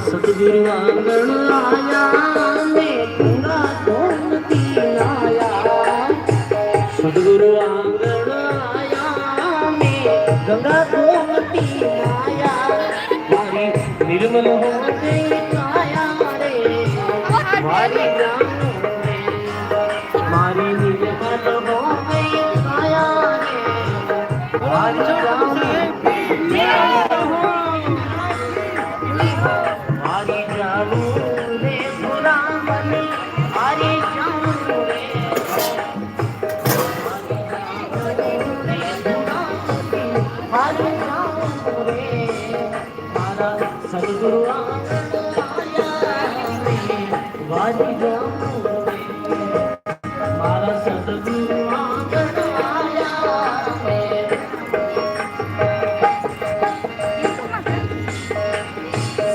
सतगुरु आंगण आया मैं गंगा गोमती आया। सतगुरु आंगण आया मैं गंगा गोमती आया। मारी निर्मल हो गई काया रे मारी जान रे। मारी निर्मल हो गई काया रे मारी जान रे। सतगुरु वारी मारा सतगुरु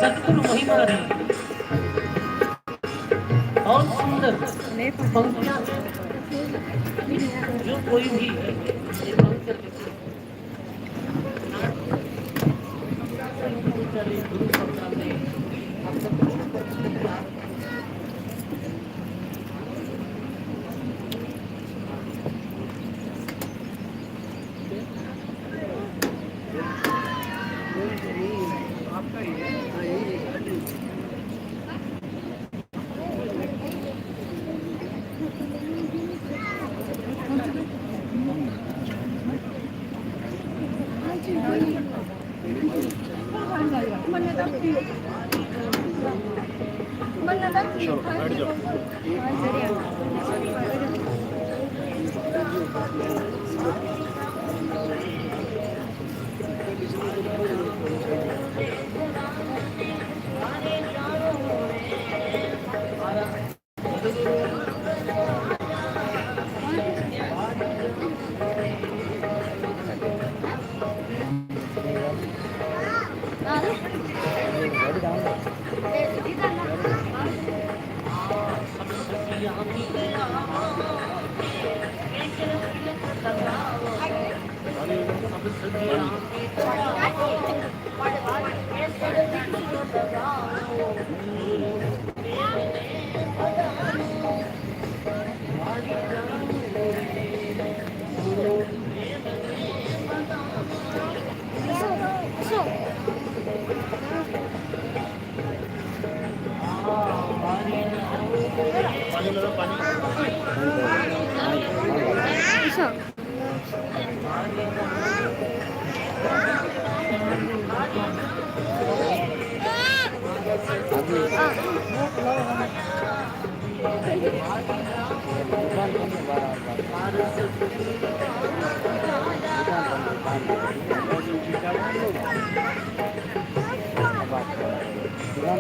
सतगुरु महिमा है और सुंदर पंक्तियां जो कोई भी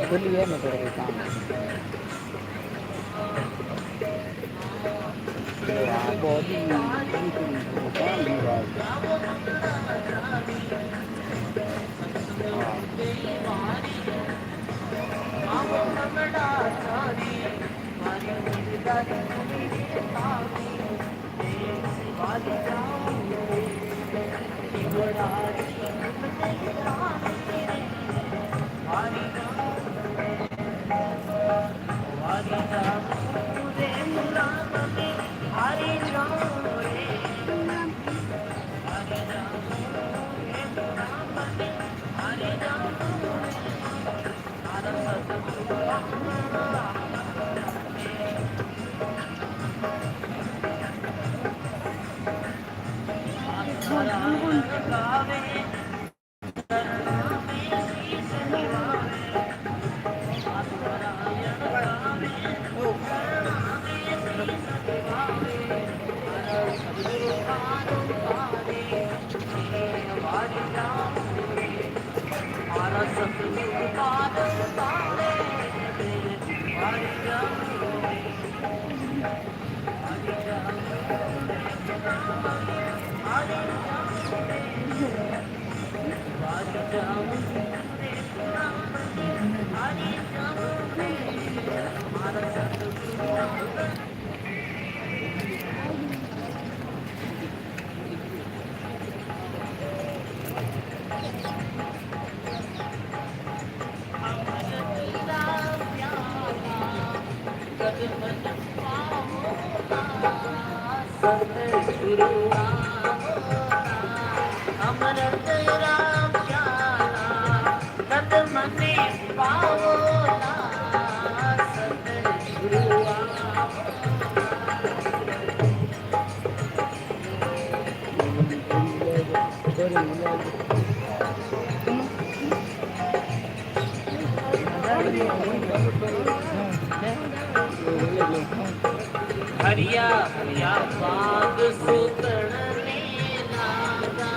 खुली है मैं तेरे काम बॉडी काम भी हरिया हरिया बाग सुतने लागा,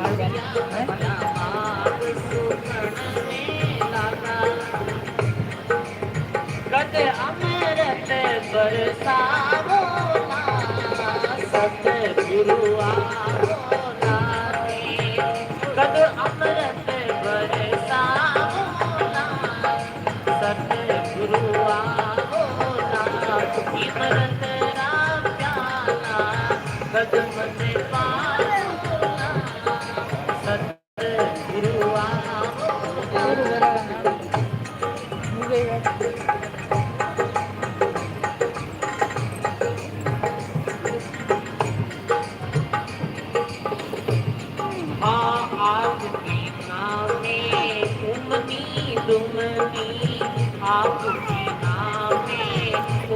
हरिया हरिया बाग सुतने लागा, कद अमृत बरसावो ना, सतगुरु आओ नाथे, कद अमृत बरसावो ना, सतगुरु आओ ना, इमरत कदम में पाओ ना, सतगुरु आओ आपकी नामे उमनी दुमनी, आपकी नामे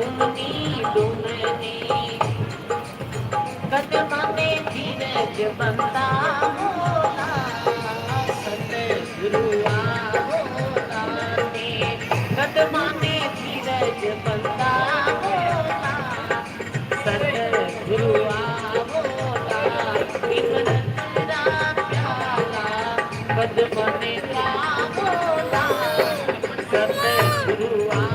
उमनी दुमनी, कदम में धीरज बंदा होना, सतगुरु आओ नाथे, कदम में धीरज बंदा होना, सतगुरु आओ ना, इमरत प्याला कदम में पाओ ना, सतगुरु आओ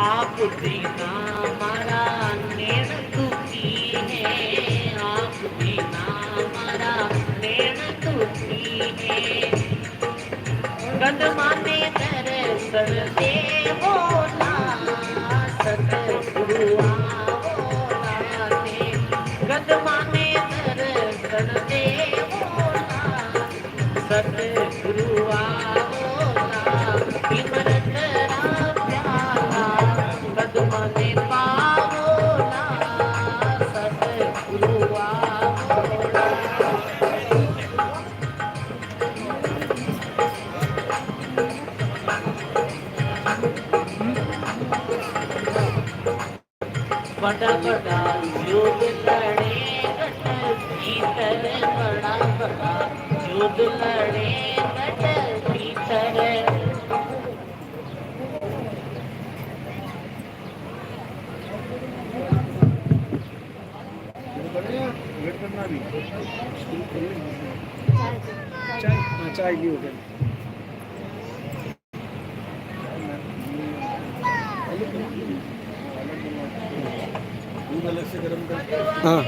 आप बिना हमारा नैन दुखी है, आप बिना हमारा नैन दुखी है, कदमा में दर्शन देवो ना, सतगुरु आओ नाथे, कदमा में दर्शन देवो ना, सतगुरु आओ ना, इमरत प्याला कदम में पाओ ना, सतगुरु आओ ना। बड़ा बड़ा युद्ध लड़े गट भीतर, बड़ा बड़ा युद्ध लड़े गट भीतर। वेट करना भी चाय चाय की होटल दूध अलग से गर्म करके हाँ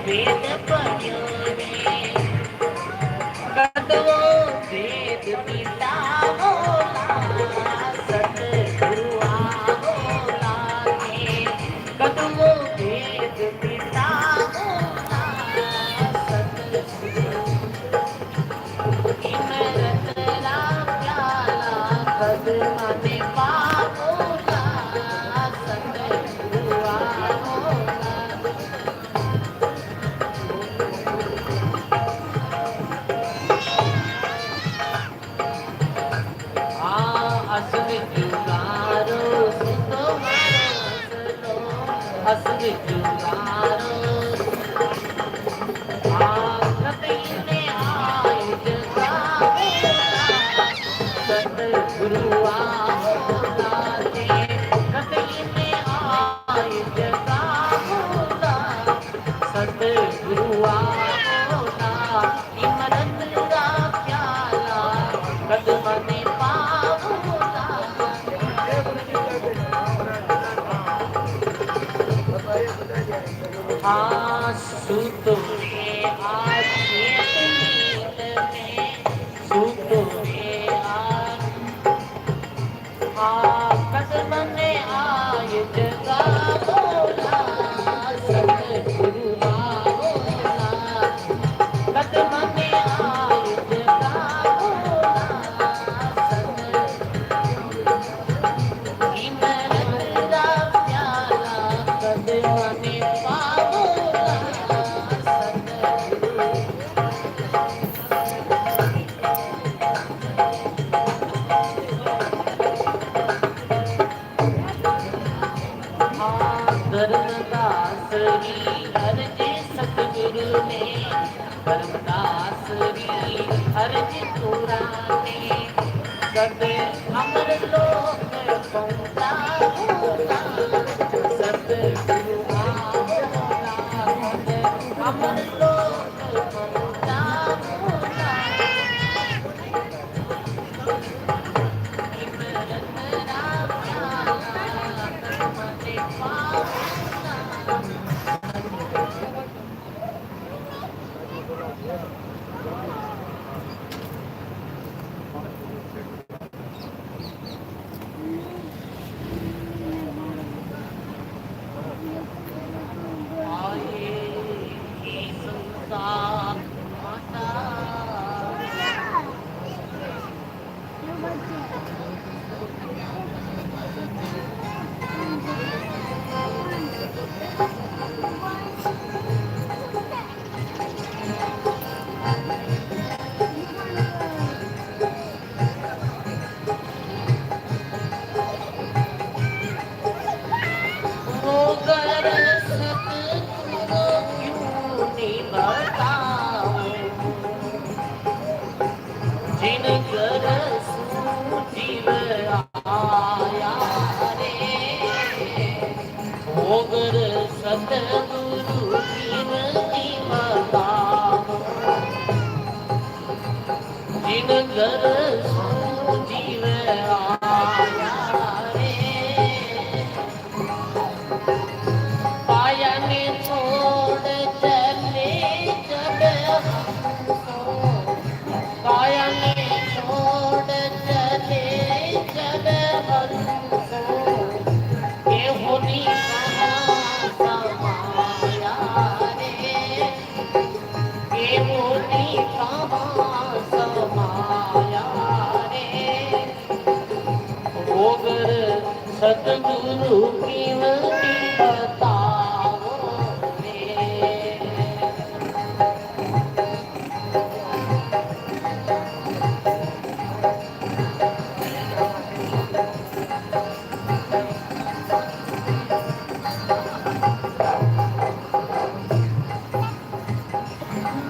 वेद पढ़्यो रे कदवो वेद पिता बोला सतगुरु बोला रे कदवो वेद पिता बोला सतगुरु इमरत राम प्याला कदमा ने पाबोला सतगुरु बोला। असली जुगारो कतईने आयुध सतगुरु बोला रे कतईने आयुध सतगुरु बोला इमरत का प्याला कदम ने पावोला। सूतो रे आज नींद में सूतो रे आज कदम ने आए जगा बोला सतगुरु बोला कदम ने आए जगा बोला सतगुरु इमरत दा प्याला कदम ने धर्मदासरी हरजे सतगुरु ने धर्मदासरी हरजे पुराने सद अमर लोक पहुंचा बोला सतगुरु बोला अमर लोक पहुंचा बोला। इमरत राम प्याला कदम ने सतगुरु जीवनी बताओ जिन घर जीव आया रे पाया ने छोड़ चल सतगुरु कीमती बताओ रे।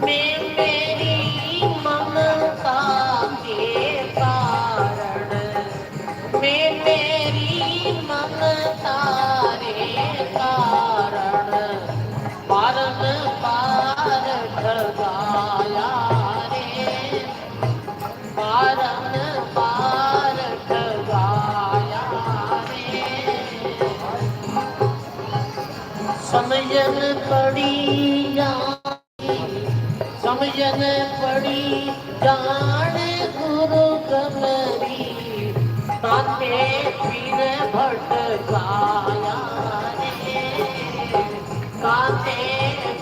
मैं मेरी ममता के कारण, मैं मेरी ममता रे कारण पारन पार ठगाया रे, पारन पार ठगाया रे। समझन पड़ी जा, समझन पड़ी जान गुरु कमरी, ताते फिर भटकाया रे, ताते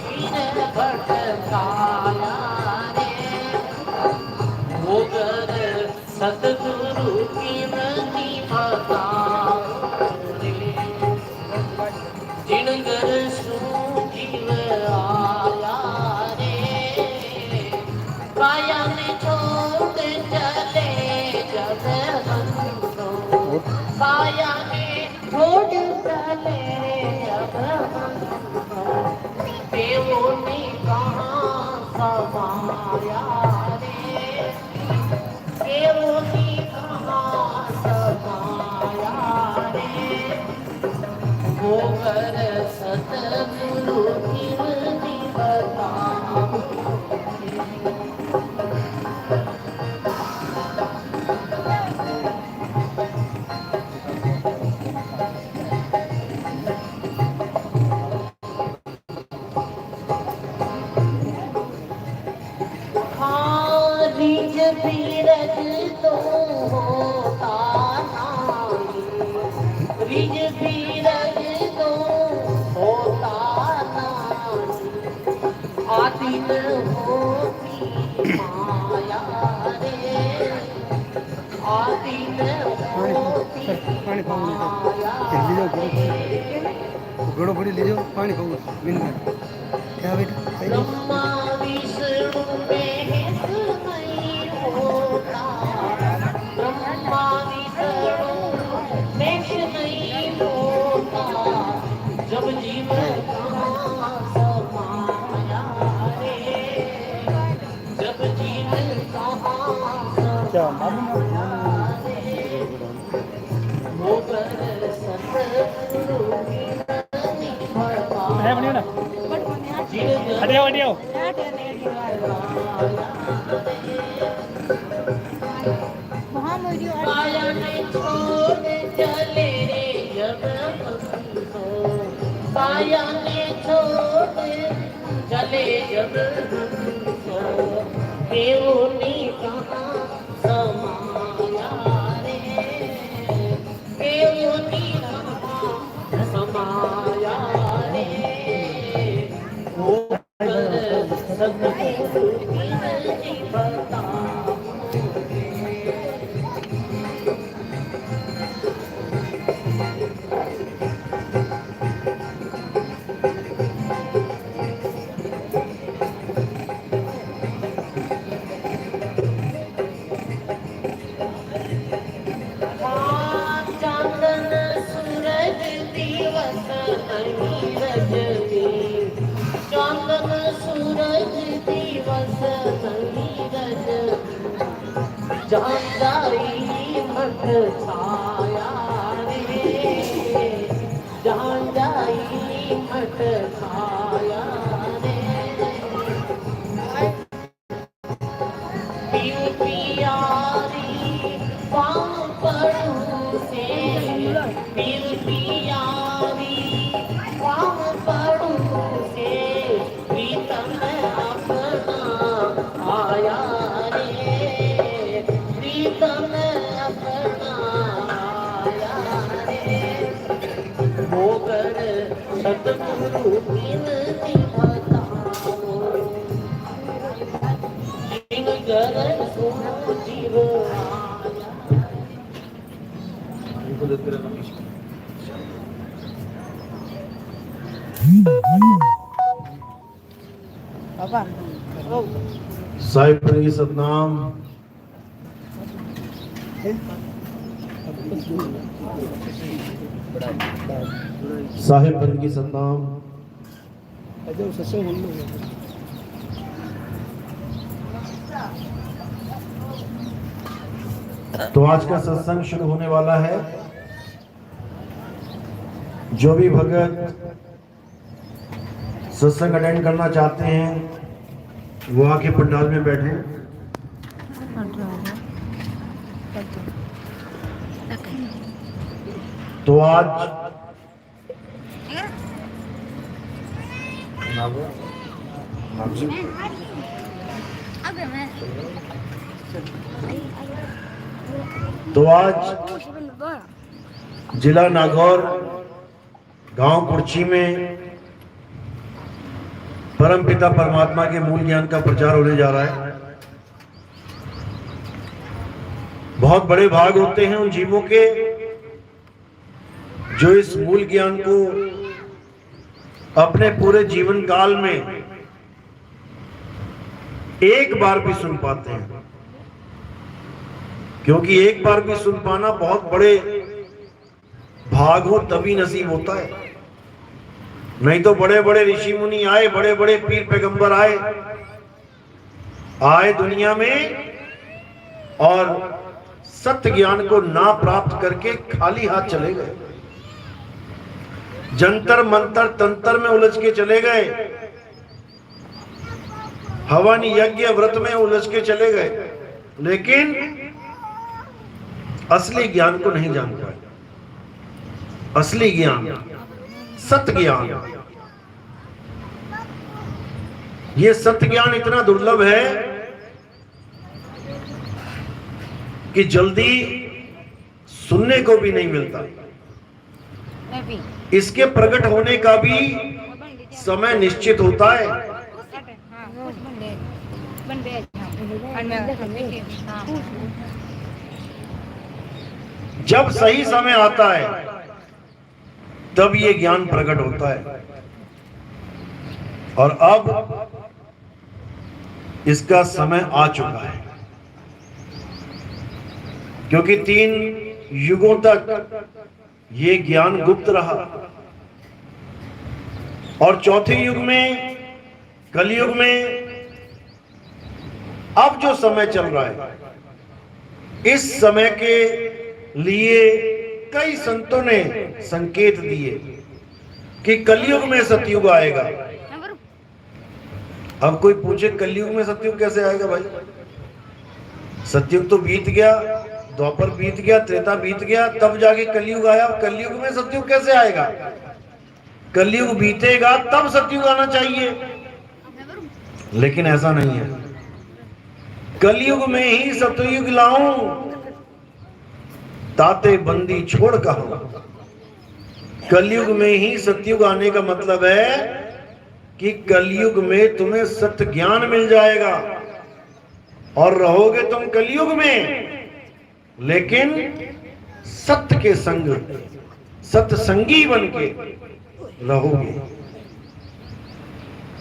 फिर भटकाया रे। भोगर सतगुरु की मति बताओ रे, जिनगर सूझीव आया रे, काया ने छोड़ चले जब हम, काया ने छोड़ चले जब हम, देवों ने कहाँ समाया रे, देवों ने कहाँ समाया रे। भोगर सतगुरु कीमती बताओ। हाँ रिज धीरज तो होता नहीं, रिज धीरज तो होता नहीं, आदिन होती माया रे, आदिन होती माया रे। घोड़ो पड़ी लीजिए पानी खाऊंगा बिन क्या बेटा ब्रह्मा विष्णु में नहीं होता, ब्रह्मा विष्णु में नहीं होता, जब जीव कहाँ समाया रे, जब जीव कहाँ समाया रे। भोगर सतगुरु कीमती बताओ, हटियो हटियो काया ने छोड़ चले जब हमको, काया ने छोड़ चले जब हमको, देवों ने कहाँ समाया रे, देवों ने कहाँ समाया रे। सतगुरु कीमती बताओ। चांदन सूरज दिवस नहीं रजनी, चांदन सूरज दिवस नहीं रजनी, जान जाई मत छाया रे, जान जाई मत छाया रे। पियू पियारी पाँव पड़ू से, पियू पियारी पाँव पड़ू से, प्रीतम अपना आया रे, प्रीतम अपना आया रे। भोगर सतगुरु कीमती बताओ, जिनगर सूझीव आया। इनको देख कर साहिब की सतनाम। साहिब की सतनाम। तो आज का सत्संग शुरू होने वाला है। जो भी भगत सत्संग अटेंड करना चाहते हैं वो आके पंडाल में बैठे। तो आज जिला नागौर गांव कुर्ची में परमपिता परमात्मा के मूल ज्ञान का प्रचार होने जा रहा है। बहुत बड़े भाग होते हैं उन जीवों के जो इस मूल ज्ञान को अपने पूरे जीवन काल में एक बार भी सुन पाते हैं, क्योंकि एक बार भी सुन पाना बहुत बड़े भाग हो तभी नसीब होता है। नहीं तो बड़े बड़े ऋषि मुनि आए, बड़े बड़े पीर पैगंबर आए दुनिया में और सत्य ज्ञान को ना प्राप्त करके खाली हाथ चले गए, जंतर मंतर तंत्र में उलझ के चले गए, हवन यज्ञ व्रत में उलझ के चले गए, लेकिन असली ज्ञान को नहीं जान पाए। असली ज्ञान, सत्य ज्ञान, ये सत्य ज्ञान इतना दुर्लभ है कि जल्दी सुनने को भी नहीं मिलता। इसके प्रकट होने का भी समय निश्चित होता है। जब सही समय आता है तब ये ज्ञान प्रकट होता है, और अब इसका समय आ चुका है, क्योंकि 3 युगों तक ये ज्ञान गुप्त रहा और चौथे युग में, कलयुग में अब जो समय चल रहा है, इस समय के लिए कई संतों ने संकेत दिए कि कलयुग में सतयुग आएगा। अब कोई पूछे कलयुग में सतयुग कैसे आएगा भाई? सतयुग तो बीत गया, द्वापर बीत गया, त्रेता बीत गया, तब जाके कलयुग आया। कलयुग में सतयुग कैसे आएगा? कलयुग बीतेगा तब सतयुग आना चाहिए, लेकिन ऐसा नहीं है। कलयुग में ही सतयुग लाऊं ताते बंदी छोड़ कहा। कलयुग में ही सतयुग आने का मतलब है कि कलयुग में तुम्हें सत्य ज्ञान मिल जाएगा और रहोगे तुम कलयुग में, लेकिन सत्य के संग, सत्संगी बन के रहोगे,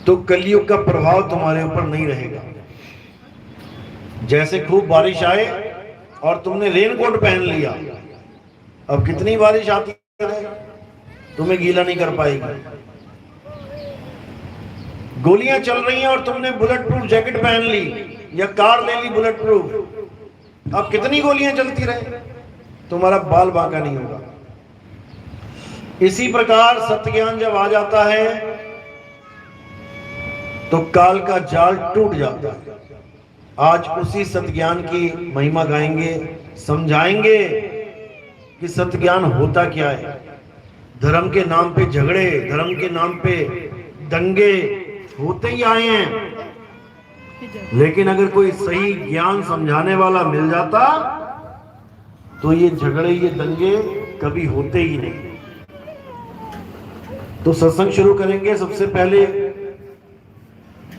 तो कलयुग का प्रभाव तुम्हारे ऊपर नहीं रहेगा। जैसे खूब बारिश आए और तुमने रेनकोट पहन लिया, अब कितनी बारिश आती है तुम्हें गीला नहीं कर पाएगी। गोलियां चल रही हैं और तुमने बुलेट प्रूफ जैकेट पहन ली या कार ले ली बुलेट प्रूफ, अब कितनी गोलियां चलती रहे तुम्हारा बाल बांका नहीं होगा। इसी प्रकार सत्य ज्ञान जब आ जाता है तो काल का जाल टूट जाता है। आज उसी सत्य ज्ञान की महिमा गाएंगे, समझाएंगे कि सत्य ज्ञान होता क्या है। धर्म के नाम पे झगड़े, धर्म के नाम पे दंगे होते ही आए हैं, लेकिन अगर कोई सही ज्ञान समझाने वाला मिल जाता तो ये झगड़े, ये दंगे कभी होते ही नहीं। तो सत्संग शुरू करेंगे। सबसे पहले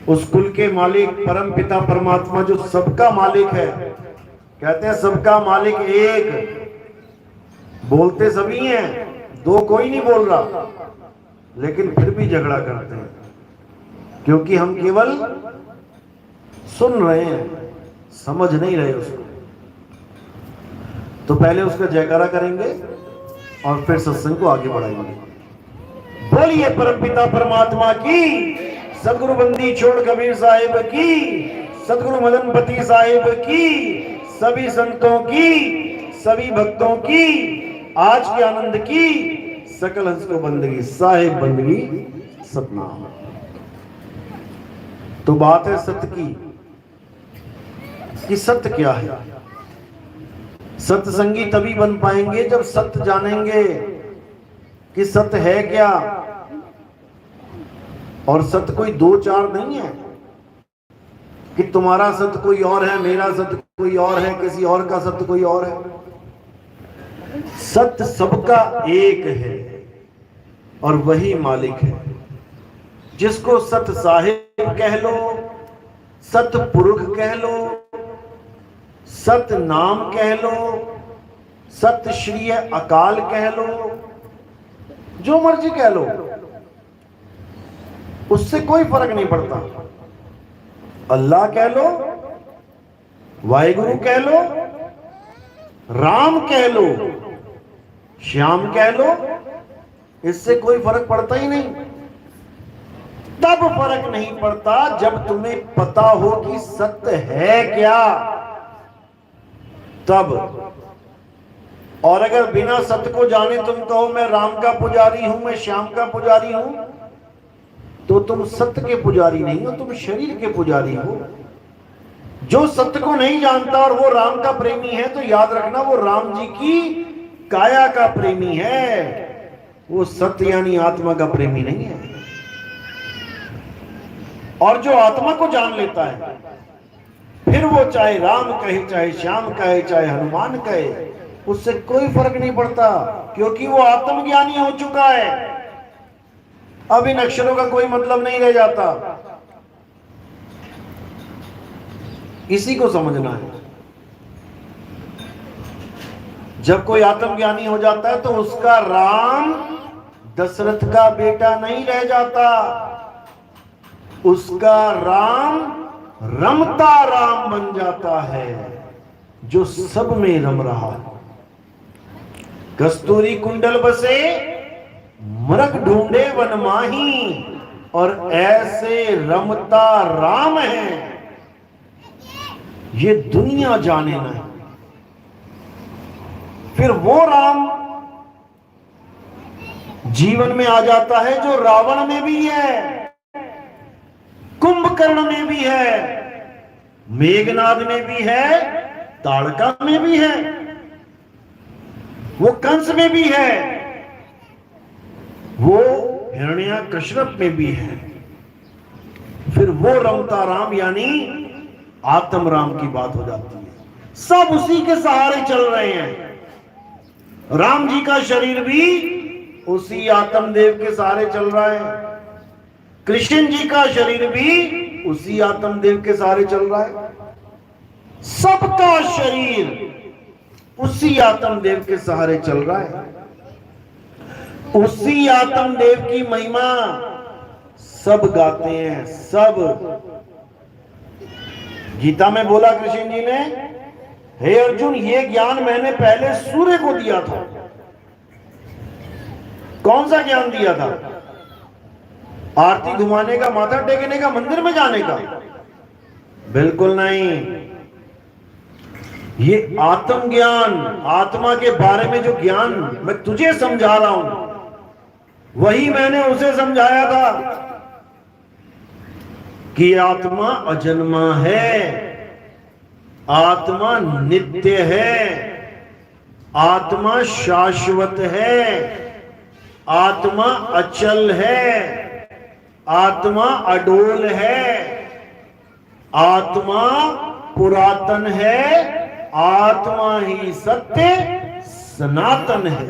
उस कुल के मालिक परम पिता परमात्मा जो सबका मालिक है, कहते हैं सबका मालिक एक, बोलते सभी हैं, दो कोई नहीं बोल रहा, लेकिन फिर भी झगड़ा करते हैं, क्योंकि हम केवल सुन रहे हैं, समझ नहीं रहे उसको, तो पहले उसका जयकारा करेंगे और फिर सत्संग को आगे बढ़ाएंगे। बोलिए परमपिता परमात्मा की, सदगुरु बंदी छोड़ कबीर साहिब की, सदगुरु मदनपति साहिब की, सभी संतों की, सभी भक्तों की, आज के आनंद की, सकल हंस को बंदगी, साहिब बंदगी सतनाम। तो बात है सत्य की, कि सत्य क्या है। सत्संगी तभी बन पाएंगे जब सत्य जानेंगे कि सत्य है क्या। और सत्य कोई दो चार नहीं है कि तुम्हारा सत्य कोई और है, मेरा सत्य कोई और है, किसी और का सत्य कोई और है। सत्य सबका एक है और वही मालिक है। जिसको सत्य साहिब कह लो, सत्य पुरुष कह लो, सत्य नाम कह लो, सत्य श्री अकाल कह लो, जो मर्जी कह लो, उससे कोई फर्क नहीं पड़ता। अल्लाह कह लो, वाहिगुरु कह लो, राम कह लो, श्याम कह लो, इससे कोई फर्क पड़ता ही नहीं। तब फर्क नहीं पड़ता जब तुम्हें पता हो कि सत्य है क्या, तब। और अगर बिना सत्य को जाने तुम कहो मैं राम का पुजारी हूं, मैं श्याम का पुजारी हूं, तो तुम सत्य के पुजारी नहीं हो, तुम शरीर के पुजारी हो। जो सत्य को नहीं जानता और वो राम का प्रेमी है, तो याद रखना वो राम जी की काया का प्रेमी है, वो सत्य यानी आत्मा का प्रेमी नहीं है। और जो आत्मा को जान लेता है, फिर वो चाहे राम कहे, चाहे श्याम कहे, चाहे हनुमान कहे, उससे कोई फर्क नहीं पड़ता, क्योंकि वो आत्मज्ञानी हो चुका है। अब इन अक्षरों का कोई मतलब नहीं रह जाता। इसी को समझना है। जब कोई आत्मज्ञानी हो जाता है तो उसका राम दशरथ का बेटा नहीं रह जाता, उसका राम रमता राम बन जाता है, जो सब में रम रहा है। कस्तूरी कुंडल बसे मृग ढूंढे वन माही, और ऐसे रमता राम है, ये दुनिया जाने ना। फिर वो राम जीवन में आ जाता है जो रावण में भी है, कुंभकर्ण में भी है, मेघनाद में भी है, ताड़का में भी है, वो कंस में भी है, वो हिरण्याकश्यप में भी है। फिर वो रमता राम यानी आत्म राम की बात हो जाती है। सब उसी के सहारे चल रहे हैं। राम जी का शरीर भी उसी आत्म देव के सहारे चल रहा है, कृष्ण जी का शरीर भी उसी आत्म देव के सहारे चल रहा है। सबका शरीर उसी आत्म देव के सहारे चल रहा है। उसी आत्म देव की महिमा सब गाते हैं, सब। गीता में बोला कृष्ण जी ने, हे अर्जुन, ये ज्ञान मैंने पहले सूर्य को दिया था। कौन सा ज्ञान दिया था? आरती घुमाने का, माथा टेकने का, मंदिर में जाने का? बिल्कुल नहीं। ये आत्म ज्ञान, आत्मा के बारे में जो ज्ञान मैं तुझे समझा रहा हूं, वही मैंने उसे समझाया था कि आत्मा अजन्मा है, आत्मा नित्य है, आत्मा शाश्वत है, आत्मा अचल है, आत्मा अडोल है, आत्मा पुरातन है, आत्मा ही सत्य सनातन है।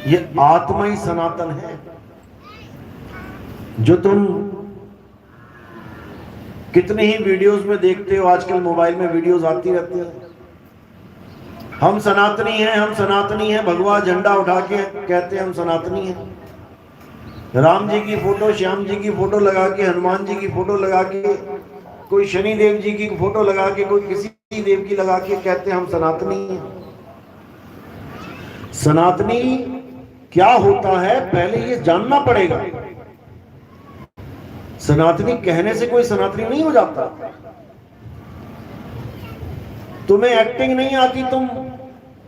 ये आत्मा ही सनातन है। जो तुम कितने ही वीडियोस में देखते हो, आजकल मोबाइल में वीडियोस आती रहती हैं, हम सनातनी हैं, हम सनातनी हैं, भगवा झंडा उठा के कहते हैं हम सनातनी हैं। राम जी की फोटो, श्याम जी की फोटो लगा के, हनुमान जी की फोटो लगा के कोई शनि देव जी की फोटो लगा के, कोई किसी देव की लगा के कहते हैं हम सनातनी हैं। सनातनी क्या होता है पहले ये जानना पड़ेगा। सनातनी कहने से कोई सनातनी नहीं हो जाता। तुम्हें एक्टिंग नहीं आती, तुम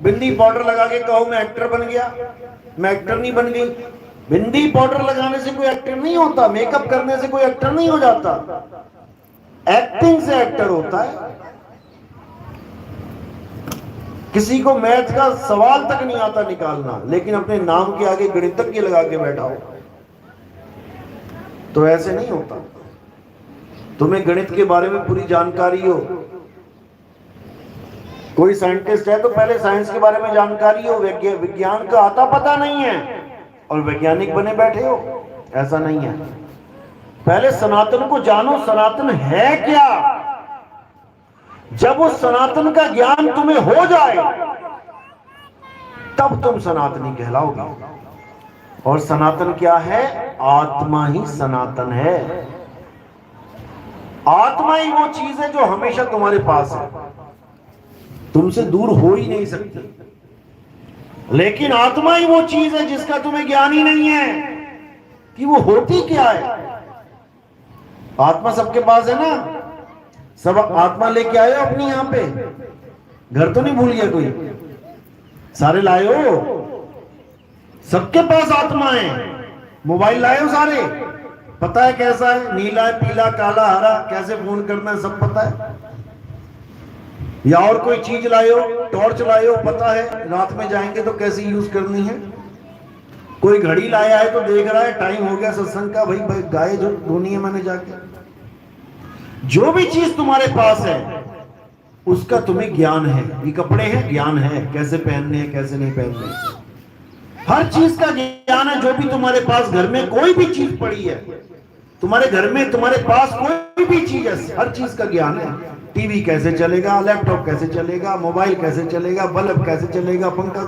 बिंदी पाउडर लगा के कहो मैं एक्टर बन गया, मैं एक्टर नहीं बन गई। बिंदी पाउडर लगाने से कोई एक्टर नहीं होता, मेकअप करने से कोई एक्टर नहीं हो जाता, एक्टिंग से एक्टर होता है। किसी को मैथ का सवाल तक नहीं आता निकालना, लेकिन अपने नाम के आगे गणितज्ञ लगा के बैठा हो, तो ऐसे नहीं होता। तुम्हें गणित के बारे में पूरी जानकारी हो, कोई साइंटिस्ट है तो पहले साइंस के बारे में जानकारी हो, विज्ञान का आता पता नहीं है और वैज्ञानिक बने बैठे हो, ऐसा नहीं है। पहले सनातन को जानो, सनातन है क्या। जब उस सनातन का ज्ञान तुम्हें हो जाए तब तुम सनातनी कहलाओगे। और सनातन क्या है? आत्मा ही सनातन है। आत्मा ही वो चीज है जो हमेशा तुम्हारे पास है, तुमसे दूर हो ही नहीं सकती। लेकिन आत्मा ही वो चीज है जिसका तुम्हें ज्ञान ही नहीं है कि वो होती क्या है। आत्मा सबके पास है ना, सब आत्मा लेके आए हो अपनी यहां पे, घर तो नहीं भूल गया कोई, सारे लाए हो, सबके पास आत्मा है। मोबाइल लाए हो सारे, पता है कैसा है, नीला है, पीला, काला, हरा, कैसे फोन करना है सब पता है। या और कोई चीज लाए हो, टॉर्च लाए हो, पता है रात में जाएंगे तो कैसे यूज करनी है। कोई घड़ी लाया है तो देख रहा है टाइम हो गया सत्संग का, भाई गाय जो धोनी है मैंने जाके। जो भी चीज तुम्हारे पास है उसका तुम्हें ज्ञान है। ये कपड़े हैं, ज्ञान है, कैसे पहनने हैं कैसे नहीं पहनने, हर चीज का ज्ञान है। जो भी तुम्हारे पास घर में कोई भी चीज पड़ी है, तुम्हारे घर में तुम्हारे पास कोई भी चीज है, हर चीज का ज्ञान है। टीवी कैसे चलेगा, लैपटॉप कैसे चलेगा, मोबाइल कैसे चलेगा, बल्ब कैसे चलेगा, पंखा,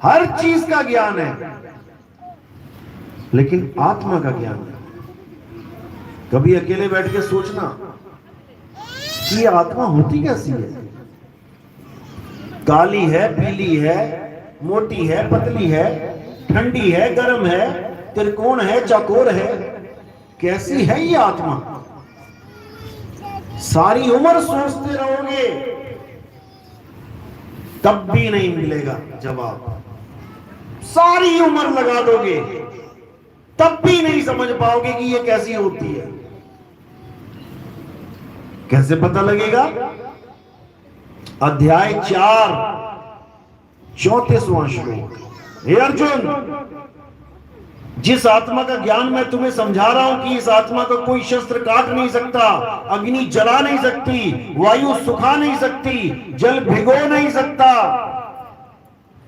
हर चीज का ज्ञान है। लेकिन आत्मा का ज्ञान है। कभी अकेले बैठ के सोचना कि ये आत्मा होती कैसी है। काली है, पीली है, मोटी है, पतली है, ठंडी है, गर्म है, त्रिकोण है, चौकोर है, कैसी है ये आत्मा। सारी उम्र सोचते रहोगे तब भी नहीं मिलेगा जवाब। सारी उम्र लगा दोगे तब भी नहीं समझ पाओगे कि ये कैसी होती है। कैसे पता लगेगा? अध्याय 4 34वां श्लोक। हे अर्जुन, जिस आत्मा का ज्ञान मैं तुम्हें समझा रहा हूं कि इस आत्मा का कोई शस्त्र काट नहीं सकता, अग्नि जला नहीं सकती, वायु सुखा नहीं सकती, जल भिगो नहीं सकता,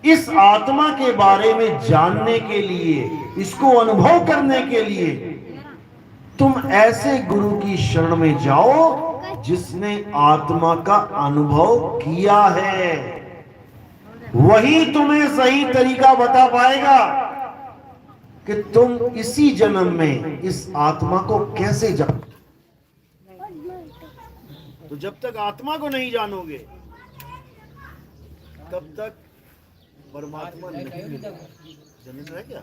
इस आत्मा के बारे में जानने के लिए, इसको अनुभव करने के लिए तुम ऐसे गुरु की शरण में जाओ जिसने आत्मा का अनुभव किया है। वही तुम्हें सही तरीका बता पाएगा कि तुम इसी जन्म में इस आत्मा को कैसे जानो। तो जब तक आत्मा को नहीं जानोगे तब तक परमात्मा नहीं मिलेगा। जमीन है क्या?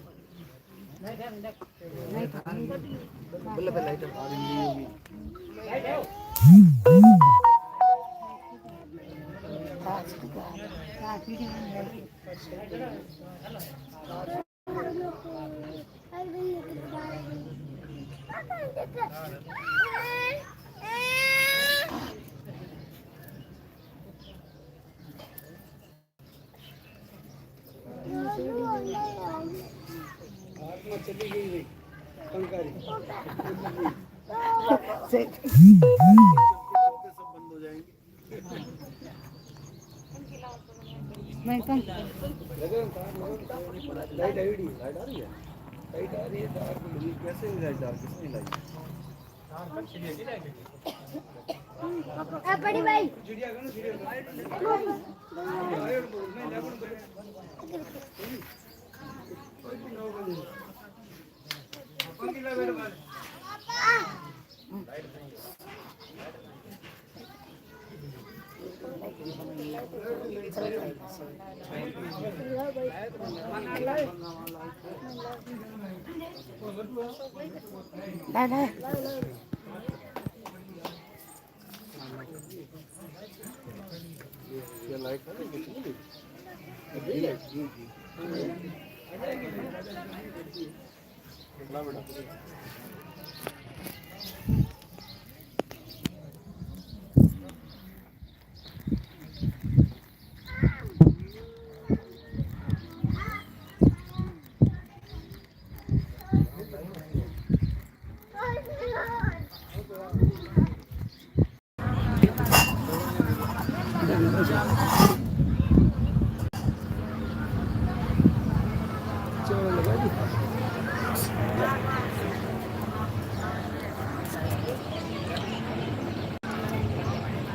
आत्मा चली गई कंकारी सब बंद हो जाएंगे। लाइट आ रही है, लाइट आ रही है, तार को लगी कैसे लाइट आ किसने लाई? बड़ी भाई चिड़िया का ना चिड़िया ये लाइट है ना कुछ नहीं अभी है जी कितना बड़ा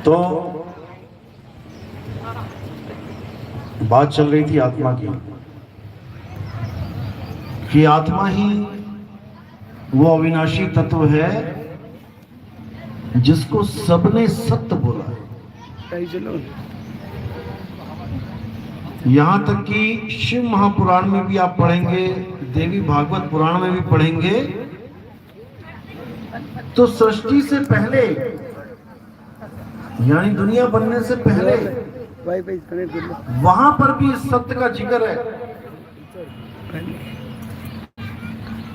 तो बात चल रही थी आत्मा की कि आत्मा ही वो अविनाशी तत्व है जिसको सबने सत्य बोला है। यहां तक कि शिव महापुराण में भी आप पढ़ेंगे, देवी भागवत पुराण में भी पढ़ेंगे, तो सृष्टि से पहले यानी दुनिया बनने से पहले वहां पर भी इस सत्य का जिक्र है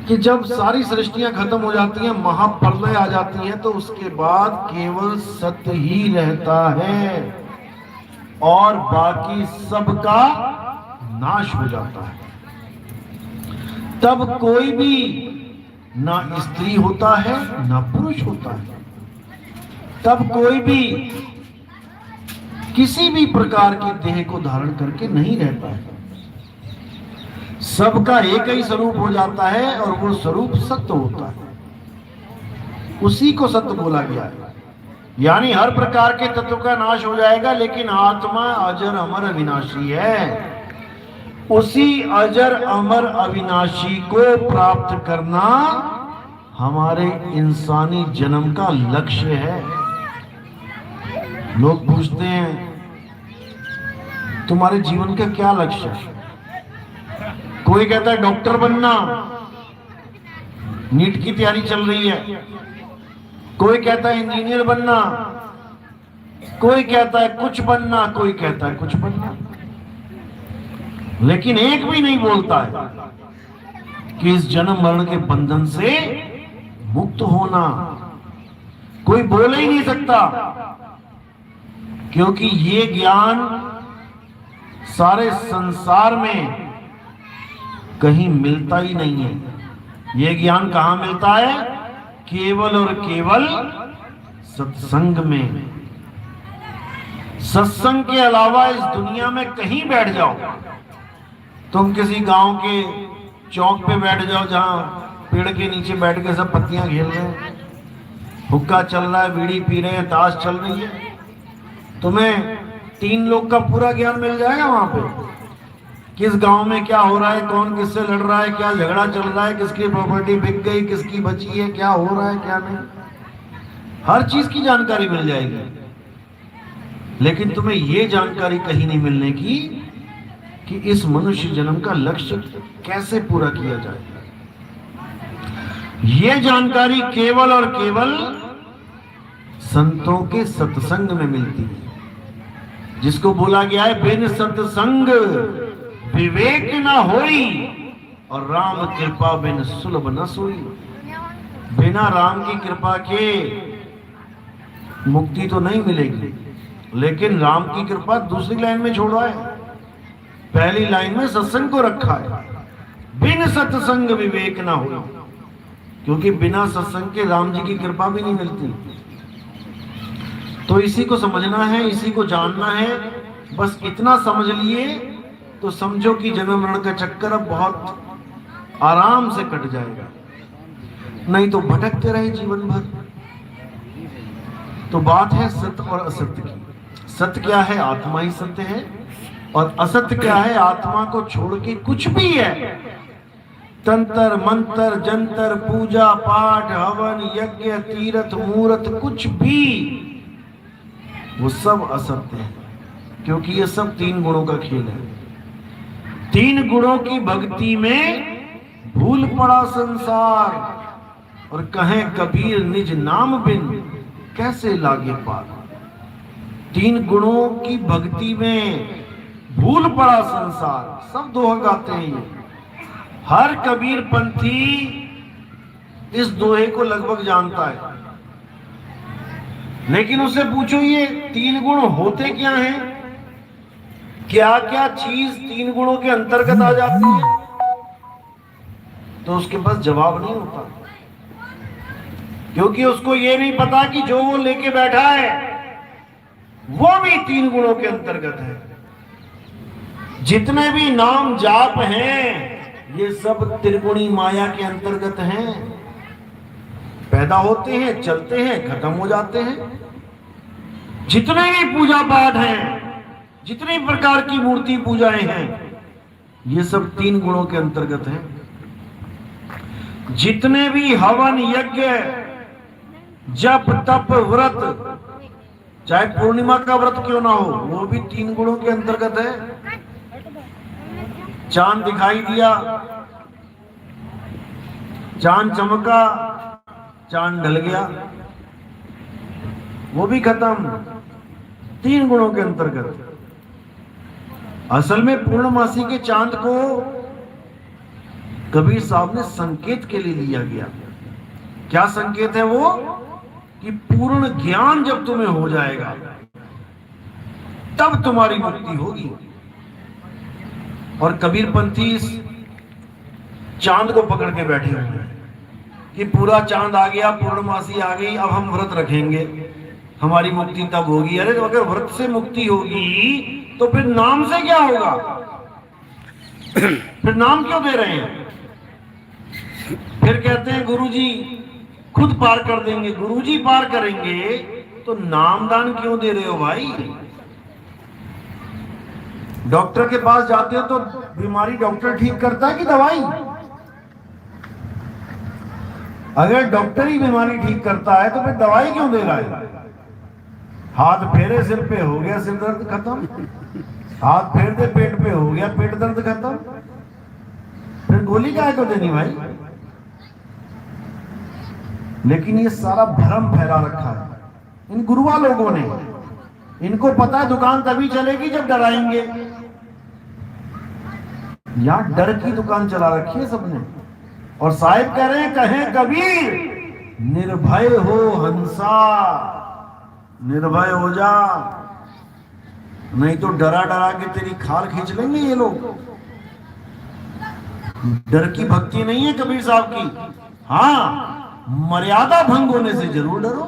कि जब सारी सृष्टियां खत्म हो जाती हैं, महाप्रलय आ जाती है, तो उसके बाद केवल सत्य ही रहता है और बाकी सबका नाश हो जाता है। तब कोई भी ना स्त्री होता है ना पुरुष होता है। तब कोई भी किसी भी प्रकार की देह को धारण करके नहीं रहता है। सबका एक ही स्वरूप हो जाता है और वो स्वरूप सत्य होता है। उसी को सत्य बोला गया है। यानी हर प्रकार के तत्व का नाश हो जाएगा, लेकिन आत्मा अजर अमर अविनाशी है। उसी अजर अमर अविनाशी को प्राप्त करना हमारे इंसानी जन्म का लक्ष्य है। लोग पूछते हैं तुम्हारे जीवन का क्या लक्ष्य है? कोई कहता है डॉक्टर बनना, नीट की तैयारी चल रही है। कोई कहता है इंजीनियर बनना, कोई कहता है कुछ बनना, कोई कहता है कुछ बनना, लेकिन एक भी नहीं बोलता है कि इस जन्म मरण के बंधन से मुक्त होना। कोई बोल ही नहीं सकता, क्योंकि ये ज्ञान सारे संसार में कहीं मिलता ही नहीं है। ये ज्ञान कहां मिलता है? केवल और केवल सत्संग में। सत्संग के अलावा इस दुनिया में कहीं बैठ जाओ, तुम किसी गांव के चौक पे बैठ जाओ जहां पेड़ के नीचे बैठ के सब पत्तियां खेल रहे हैं, हुक्का चल रहा है, बीड़ी पी रहे हैं, ताश चल रही है, तुम्हें 3 लोग का पूरा ज्ञान मिल जाएगा वहां पे। किस गांव में क्या हो रहा है, कौन किससे लड़ रहा है, क्या झगड़ा चल रहा है, किसकी प्रॉपर्टी बिक गई, किसकी बची है, क्या हो रहा है क्या नहीं, हर चीज की जानकारी मिल जाएगी। लेकिन तुम्हें यह जानकारी कहीं नहीं मिलने की कि इस मनुष्य जन्म का लक्ष्य कैसे पूरा किया जाए। यह जानकारी केवल और केवल संतों के सत्संग में मिलती है, जिसको बोला गया है बिन सत्संग विवेक न होई और राम कृपा बिन सुलभ न सोई। बिना राम की कृपा के मुक्ति तो नहीं मिलेगी, लेकिन राम की कृपा दूसरी लाइन में छोड़ा है, पहली लाइन में सत्संग को रखा है। बिन सत्संग विवेक ना हो, क्योंकि बिना सत्संग के राम जी की कृपा भी नहीं मिलती। तो इसी को समझना है, इसी को जानना है। बस इतना समझ लिए तो समझो कि जन्म मरण का चक्कर अब बहुत आराम से कट जाएगा, नहीं तो भटकते रहे जीवन भर। तो बात है सत्य और असत्य की। सत्य क्या है? आत्मा ही सत्य है। और असत्य क्या है? आत्मा को छोड़ के कुछ भी है। तंत्र मंत्र जंतर पूजा पाठ हवन यज्ञ तीर्थ मूर्त कुछ भी, वो सब असत्य है। क्योंकि ये सब 3 गुणों का खेल है। 3 गुणों की भक्ति में भूल पड़ा संसार, और कहें कबीर निज नाम बिन कैसे लागे पार। 3 गुणों की भक्ति में भूल पड़ा संसार, सब दोहा गाते हैं ये। हर कबीर पंथी इस दोहे को लगभग जानता है, लेकिन उससे पूछो ये 3 गुण होते क्या हैं, क्या क्या चीज 3 गुणों के अंतर्गत आ जाती है, तो उसके पास जवाब नहीं होता। क्योंकि उसको ये नहीं पता कि जो वो लेके बैठा है वो भी 3 गुणों के अंतर्गत है। जितने भी नाम जाप हैं ये सब त्रिगुणी माया के अंतर्गत हैं। पैदा होते हैं, चलते हैं, खत्म हो जाते हैं। जितने भी पूजा पाठ हैं, जितनी प्रकार की मूर्ति पूजाएं हैं, ये सब 3 गुणों के अंतर्गत हैं। जितने भी हवन यज्ञ जप तप व्रत, चाहे पूर्णिमा का व्रत क्यों ना हो, वो भी 3 गुणों के अंतर्गत है। चांद दिखाई दिया, चांद चमका, चांद ढल गया, वो भी खत्म, 3 गुणों के अंतर्गत। असल में पूर्णमासी के चांद को कबीर साहब ने संकेत के लिए लिया गया। क्या संकेत है वो? कि पूर्ण ज्ञान जब तुम्हें हो जाएगा तब तुम्हारी मुक्ति होगी। और कबीर पंथी इस चांद को पकड़ के बैठे हुए हैं कि पूरा चांद आ गया, पूर्णमासी आ गई, अब हम व्रत रखेंगे, हमारी मुक्ति तब होगी। अरे तो अगर व्रत से मुक्ति होगी तो फिर नाम से क्या होगा? फिर नाम क्यों दे रहे हैं? फिर कहते हैं गुरुजी खुद पार कर देंगे, गुरुजी पार करेंगे, तो नामदान क्यों दे रहे हो भाई? डॉक्टर के पास जाते हो तो बीमारी डॉक्टर ठीक करता है कि दवाई? अगर डॉक्टर ही बीमारी ठीक करता है तो फिर दवाई क्यों दे रहा है? हाथ फेरे सिर पे, हो गया सिर दर्द खत्म। हाथ फेर दे पेट पे, हो गया पेट दर्द खत्म। फिर गोली काहे को देनी भाई? लेकिन ये सारा भ्रम फैला रखा है इन गुरुआ लोगों ने। इनको पता है दुकान तभी चलेगी जब डराएंगे। यहां डर की दुकान चला रखी है सबने। और साहिब कह रहे हैं, कहें कबीर निर्भय हो हंसा, निर्भय हो जा, नहीं तो डरा डरा के तेरी खाल खींच लेंगे ये लोग। डर की भक्ति नहीं है कबीर साहब की। हाँ, मर्यादा भंग होने से जरूर डरो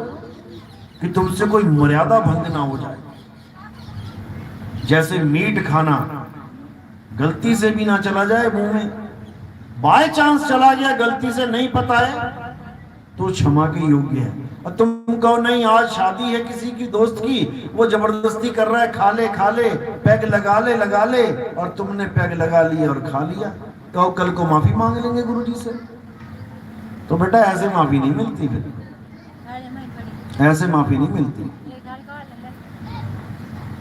कि तुमसे कोई मर्यादा भंग ना हो जाए। जैसे मीट खाना गलती से भी ना चला जाए मुंह में, बाय चांस चला गया, गलती से नहीं पता है तो क्षमा के योग्य है। और तुम कहो नहीं आज शादी है किसी की दोस्त की, वो जबरदस्ती कर रहा है, खा ले, पैग लगा ले, और तुमने पैग लगा लिया और खा लिया, तो कल को माफी मांग लेंगे गुरुजी से। तो बेटा ऐसे माफी नहीं मिलती, फिर ऐसे माफी नहीं मिलती।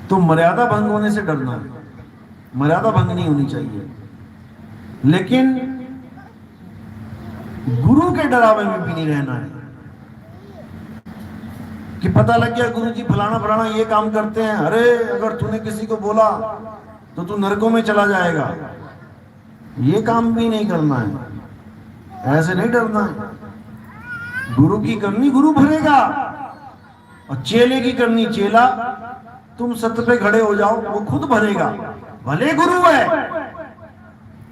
तो मर्यादा भंग होने से डरना है, मर्यादा भंग नहीं होनी चाहिए। लेकिन गुरु के डरावे में भी नहीं रहना है कि पता लग गया गुरुजी फलाना फलाना ये काम करते हैं, अरे अगर तूने किसी को बोला तो तू नरकों में चला जाएगा। ये काम भी नहीं करना है, ऐसे नहीं डरना है। गुरु की करनी गुरु भरेगा, और चेले की करनी चेला। तुम सत्य पे खड़े हो जाओ, वो खुद भरेगा, भले गुरु है,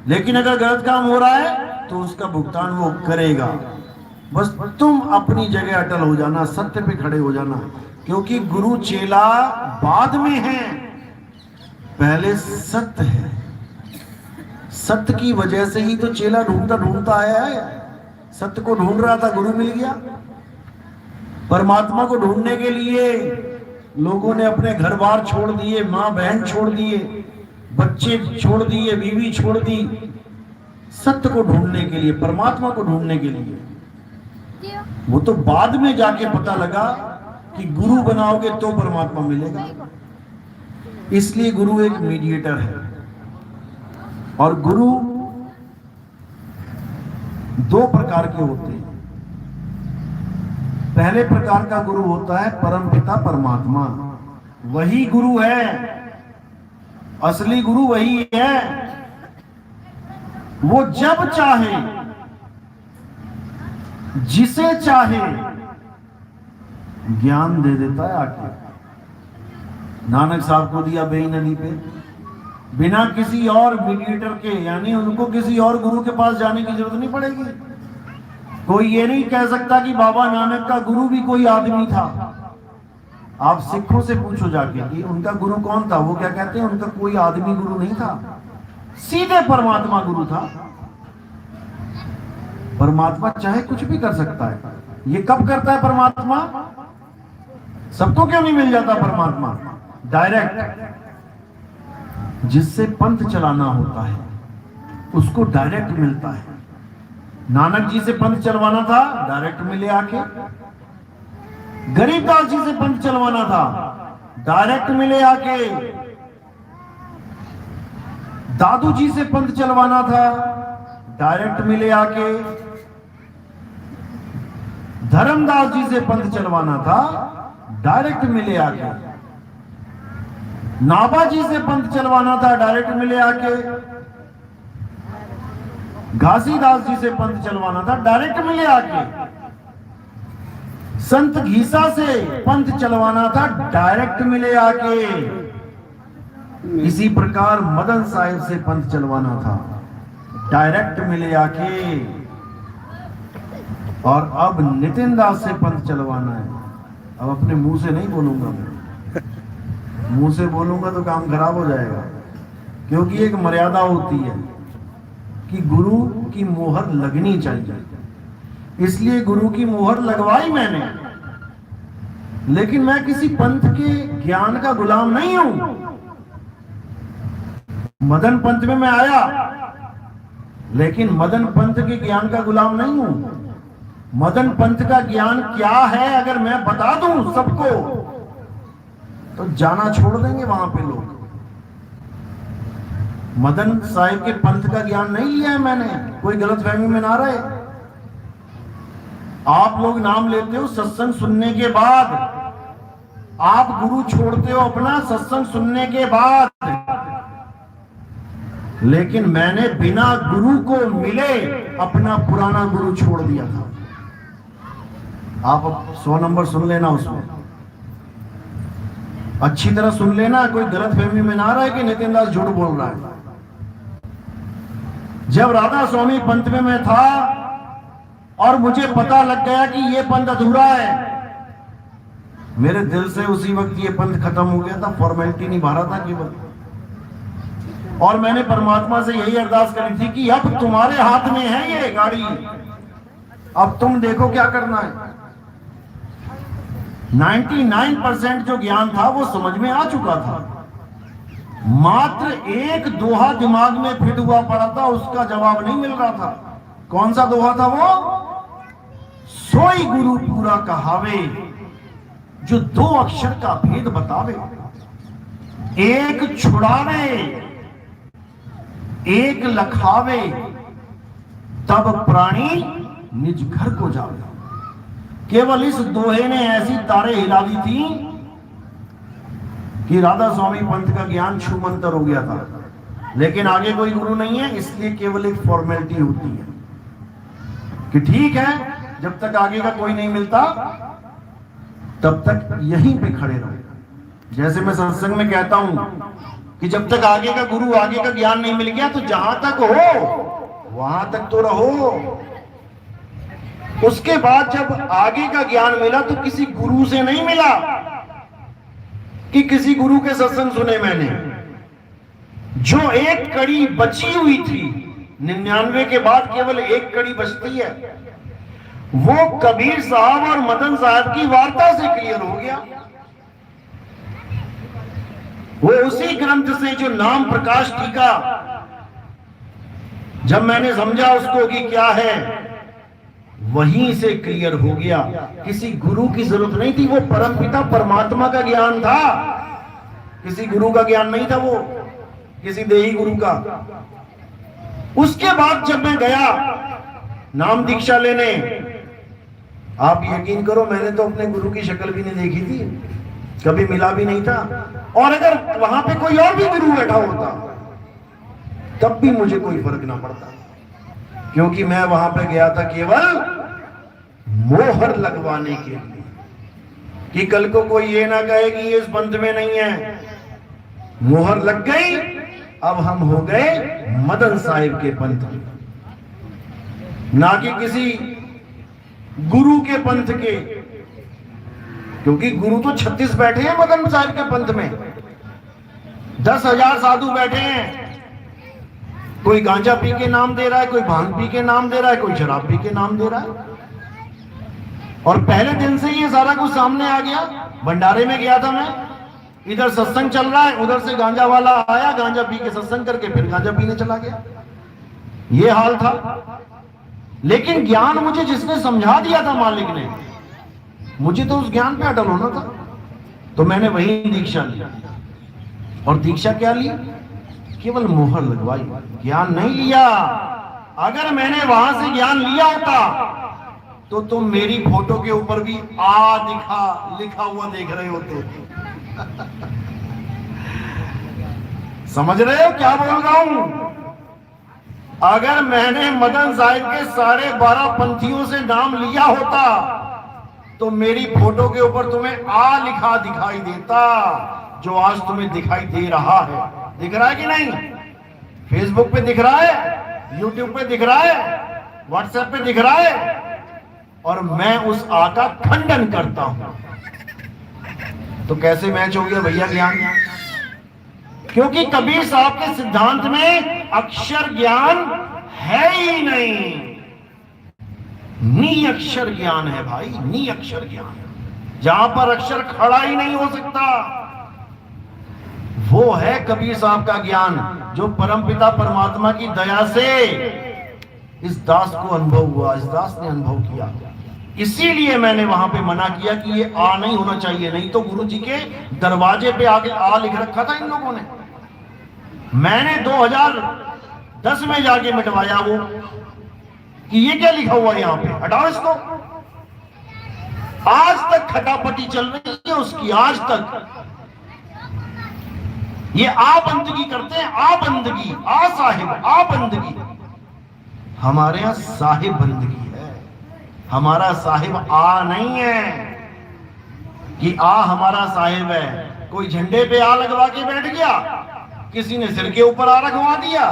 लेकिन अगर गलत काम हो रहा है तो उसका भुगतान वो करेगा। बस तुम अपनी जगह अटल हो जाना, सत्य पे खड़े हो जाना, क्योंकि गुरु चेला बाद में है, पहले सत्य है। सत्य की वजह से ही तो चेला ढूंढता आया है। सत्य को ढूंढ रहा था, गुरु मिल गया। परमात्मा को ढूंढने के लिए लोगों ने अपने घर बार छोड़ दिए, माँ बहन छोड़ दिए, बच्चे छोड़ दिए, बीवी छोड़ दी, सत्य को ढूंढने के लिए, परमात्मा को ढूंढने के लिए। वो तो बाद में जाके पता लगा कि गुरु बनाओगे तो परमात्मा मिलेगा। इसलिए गुरु एक मीडिएटर है। और गुरु दो प्रकार के होते हैं। पहले प्रकार का गुरु होता है परमपिता परमात्मा, वही गुरु है, असली गुरु वही है। वो जब चाहे, जिसे चाहे ज्ञान दे देता है आके। नानक साहब को दिया बेई नदी पे, बिना किसी और मीडिएटर के, यानी उनको किसी और गुरु के पास जाने की जरूरत नहीं पड़ेगी। कोई ये नहीं कह सकता कि बाबा नानक का गुरु भी कोई आदमी था। आप सिखों से पूछो जाके कि उनका गुरु कौन था, वो क्या कहते हैं, उनका कोई आदमी गुरु नहीं था, सीधे परमात्मा गुरु था। परमात्मा चाहे कुछ भी कर सकता है। ये कब करता है परमात्मा? सबको क्यों नहीं मिल जाता परमात्मा डायरेक्ट? जिससे पंथ चलाना होता है उसको डायरेक्ट मिलता है। नानक जी से पंथ चलवाना था, डायरेक्ट मिले आके। गरीबदास जी से पंथ चलवाना था, डायरेक्ट मिले आके। दादू जी से पंथ चलवाना था, डायरेक्ट मिले आके। धर्मदास जी से पंथ चलवाना था, डायरेक्ट मिले आके। नाभा जी से पंथ चलवाना था, डायरेक्ट मिले आके। घासीदास जी से पंथ चलवाना था, डायरेक्ट मिले आके। संत घीसा से पंथ चलवाना था, डायरेक्ट मिले आके। इसी प्रकार मदन साहिब से पंथ चलवाना था, डायरेक्ट मिले आके। और अब नितिन दास से पंथ चलवाना है। अब अपने मुंह से नहीं बोलूंगा मैं, मुंह से बोलूंगा तो काम खराब हो जाएगा, क्योंकि एक मर्यादा होती है कि गुरु की मोहर लगनी चाहिए। इसलिए गुरु की मोहर लगवाई मैंने, लेकिन मैं किसी पंथ के ज्ञान का गुलाम नहीं हूं। मदन पंथ में मैं आया, लेकिन मदन पंथ के ज्ञान का गुलाम नहीं हूं। मदन पंथ का ज्ञान क्या है अगर मैं बता दूं सबको, तो जाना छोड़ देंगे वहां पे लोग। मदन साहिब के पंथ का ज्ञान नहीं लिया है मैंने, कोई गलतफहमी में ना रहे। आप लोग नाम लेते हो सत्संग सुनने के बाद, आप गुरु छोड़ते हो अपना सत्संग सुनने के बाद, लेकिन मैंने बिना गुरु को मिले अपना पुराना गुरु छोड़ दिया था। आप 100 नंबर सुन लेना, उसमें अच्छी तरह सुन लेना, कोई गलतफहमी में ना रहे कि नितिन दास झूठ बोल रहा है। जब राधा स्वामी पंथ में मैं था और मुझे पता लग गया कि ये पंथ अधूरा है, मेरे दिल से उसी वक्त ये पंथ खत्म हो गया था, फॉर्मेलिटी निभा रहा था केवल। और मैंने परमात्मा से यही अरदास करी थी कि अब तुम्हारे हाथ में है ये गाड़ी, अब तुम देखो क्या करना है। 99% जो ज्ञान था वो समझ में आ चुका था, मात्र एक दोहा दिमाग में फिट हुआ पड़ा था, उसका जवाब नहीं मिल रहा था। कौन सा दोहा था वो? सोई गुरु पूरा कहावे, जो 2 अक्षर का भेद बतावे। एक छुड़ावे एक लखावे, तब प्राणी निज घर को जावे। केवल इस दोहे ने ऐसी तारे हिला दी थी कि राधा स्वामी पंथ का ज्ञान छूमंतर हो गया था। लेकिन आगे कोई गुरु नहीं है, इसलिए केवल एक फॉर्मेलिटी होती है कि ठीक है, जब तक आगे का कोई नहीं मिलता तब तक यहीं पे खड़े रहो। जैसे मैं सत्संग में कहता हूं कि जब तक आगे का गुरु, आगे का ज्ञान नहीं मिल गया तो जहां तक हो वहां तक तो रहो। उसके बाद जब आगे का ज्ञान मिला तो किसी गुरु से नहीं मिला कि किसी गुरु के सत्संग सुने मैंने। जो एक कड़ी बची हुई थी, 99 के बाद केवल एक कड़ी बचती है, वो कबीर साहब और मदन साहब की वार्ता से क्लियर हो गया। वो उसी ग्रंथ से जो नाम प्रकाश टीका, जब मैंने समझा उसको कि क्या है, वहीं से क्लियर हो गया। किसी गुरु की जरूरत नहीं थी, वो परमपिता परमात्मा का ज्ञान था। किसी गुरु का ज्ञान नहीं था वो, किसी देही गुरु का। उसके बाद जब मैं गया नाम दीक्षा लेने, आप यकीन करो मैंने तो अपने गुरु की शक्ल भी नहीं देखी थी, कभी मिला भी नहीं था। और अगर वहां पे कोई और भी गुरु बैठा होता तब भी मुझे कोई फर्क ना पड़ता, क्योंकि मैं वहां पे गया था केवल मोहर लगवाने के लिए, कि कल को कोई ये ना कहे कि ये इस पंथ में नहीं है। मोहर लग गई, अब हम हो गए मदन साहिब के पंथ में, ना कि किसी गुरु के पंथ के, क्योंकि गुरु तो 36 बैठे हैं मदन साहिब के पंथ में, 10,000 साधु बैठे हैं। कोई गांजा पी के नाम दे रहा है, कोई भांग पी के नाम दे रहा है, कोई शराब पी के नाम दे रहा है। और पहले दिन से ये सारा कुछ सामने आ गया। भंडारे में गया था मैं, इधर सत्संग चल रहा है, उधर से गांजा वाला आया, गांजा पी के सत्संग करके फिर गांजा पीने चला गया। ये हाल था। लेकिन ज्ञान मुझे जिसने समझा दिया था, मालिक ने, मुझे तो उस ज्ञान पे अटल होना था। तो मैंने वही दीक्षा ली। और दीक्षा क्या ली? केवल मोहर लगवाई, ज्ञान नहीं लिया। अगर मैंने वहां से ज्ञान लिया होता तो तुम मेरी फोटो के ऊपर भी आ लिखा हुआ देख रहे होते। समझ रहे हो क्या बोल रहा हूं? अगर मैंने मदन साहिब के 12.5 पंथियों से नाम लिया होता तो मेरी फोटो के ऊपर तुम्हें आ लिखा दिखाई देता, जो आज तुम्हें दिखाई दे रहा है। दिख रहा है कि नहीं? फेसबुक पे दिख रहा है, यूट्यूब पे दिख रहा है, व्हाट्सएप पे दिख रहा है। और मैं उस आ का खंडन करता हूं। तो कैसे मैच हो गया भैया ज्ञान? क्योंकि कबीर साहब के सिद्धांत में अक्षर ज्ञान है ही नहीं, नी अक्षर ज्ञान है भाई, नी अक्षर ज्ञान। जहां पर अक्षर खड़ा ही नहीं हो सकता, वो है कबीर साहब का ज्ञान, जो परमपिता परमात्मा की दया से इस दास को अनुभव हुआ, इस दास ने अनुभव किया। इसीलिए मैंने वहां पे मना किया कि ये आ नहीं होना चाहिए, नहीं तो गुरु जी के दरवाजे पे आगे आ लिख रखा था इन लोगों ने। मैंने 2010 में जाके मिटवाया वो, कि ये क्या लिखा हुआ है यहां पे, हटाओ इसको। आज तक खटापटी चल रही है उसकी, आज तक। ये आ बंदगी करते हैं, आ बंदगी, आ साहिब, आ बंदगी। हमारे यहां साहिब बंदगी है, हमारा साहिब आ नहीं है कि आ हमारा साहिब है। कोई झंडे पे आ लगवा के बैठ गया, किसी ने सिर के ऊपर आ रखवा दिया।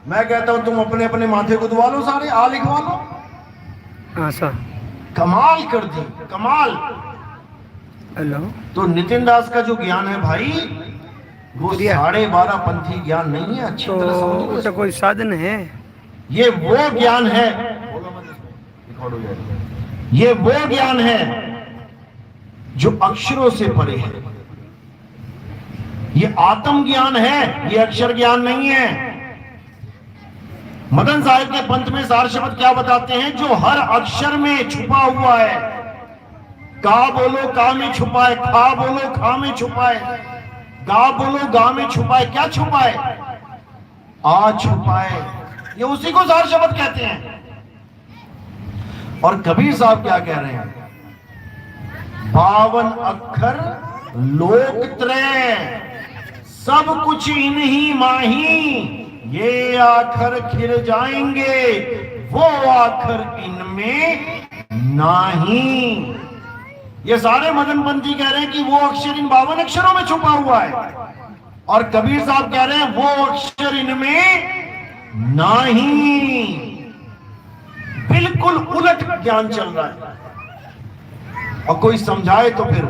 मैं कहता हूं तुम अपने अपने माथे को दुआ लो, सारे आ लिखवा लो। ऐसा कमाल कर दी, कमाल। हेलो। तो नितिन दास का जो ज्ञान है भाई, वो 12.5 पंथी ज्ञान नहीं है। अच्छी तरह समझो, तो कोई साधन है। ये वो ज्ञान है, ये वो ज्ञान है जो अक्षरों से परे है। ये आत्म ज्ञान है, ये अक्षर ज्ञान नहीं है। मदन साहिब के पंथ में सार शब्द क्या बताते हैं? जो हर अक्षर में छुपा हुआ है। का बोलो का में छुपा है, खा बोलो खा में छुपा है, गा बोलो गा में छुपा है। क्या छुपा है? आ छुपा है। ये उसी को सार शब्द कहते हैं। और कबीर साहब क्या कह रहे हैं? 52 अक्षर लोकत्रय, सब कुछ इन्हीं माही, ये आखर खिर जाएंगे, वो आखर इनमें नहीं। ये सारे मदनपंथी कह रहे हैं कि वो अक्षर इन 52 अक्षरों में छुपा हुआ है, और कबीर साहब कह रहे हैं वो अक्षर इनमें नहीं। बिल्कुल उलट ज्ञान चल रहा है। और कोई समझाए तो फिर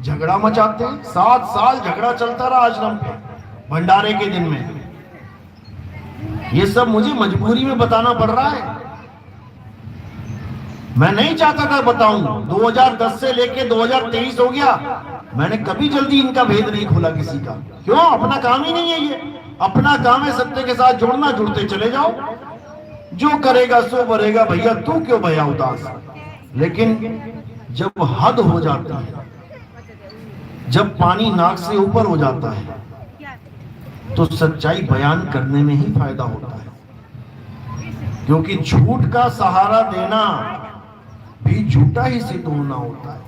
झगड़ा मचाते हैं। 7 साल झगड़ा चलता रहा आश्रम पे भंडारे के दिन में। ये सब मुझे मजबूरी में बताना पड़ रहा है। मैं नहीं चाहता था बताऊं। 2010 से लेके 2023 हो गया, मैंने कभी जल्दी इनका भेद नहीं खोला किसी का। क्यों? अपना काम ही नहीं है ये। अपना काम है सत्य के साथ जोड़ना, जुड़ते चले जाओ। जो करेगा सो भरेगा भैया, तू क्यों भैया उदास। लेकिन जब हद हो जाती है, जब पानी नाक से ऊपर हो जाता है तो सच्चाई बयान करने में ही फायदा होता है, क्योंकि झूठ का सहारा देना भी झूठा ही सिद्ध होना होता है।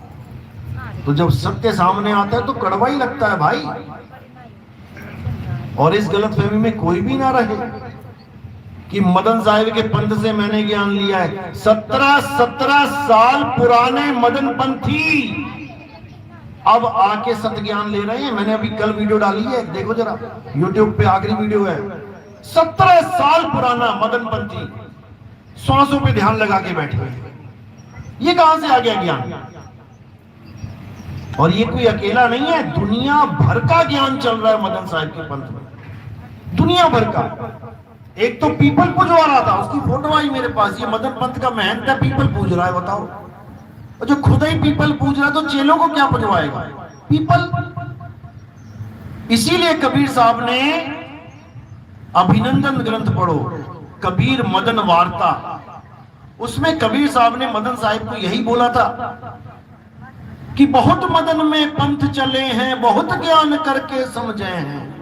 तो जब सत्य सामने आता है तो कड़वा ही लगता है भाई। और इस गलतफहमी में कोई भी ना रहे कि मदन साहिब के पंथ से मैंने ज्ञान लिया है। 17 साल पुराने मदन पंथी अब आके सत्य ज्ञान ले रहे हैं। मैंने अभी कल वीडियो डाली है, देखो जरा, YouTube पे आखिरी वीडियो है। 17 साल पुराना मदन पंथी सांसों पे ध्यान लगा के बैठे हैं। ये कहां से आ गया ज्ञान? और ये कोई अकेला नहीं है, दुनिया भर का ज्ञान चल रहा है मदन साहिब के पंथ में, दुनिया भर का। एक तो पीपल पूजवा रहा था, उसकी फोटो आई मेरे पास, ये मदन पंथ का महंत है, पीपल पूज रहा है, बताओ। और जो खुद ही पीपल पूज रहा है तो चेलों को क्या पूजवाएगा? पीपल। इसीलिए कबीर साहब ने अभिनंदन ग्रंथ पढ़ो, कबीर मदन वार्ता, उसमें कबीर साहब ने मदन साहिब को यही बोला था कि बहुत मदन में पंथ चले हैं, बहुत ज्ञान करके समझे हैं,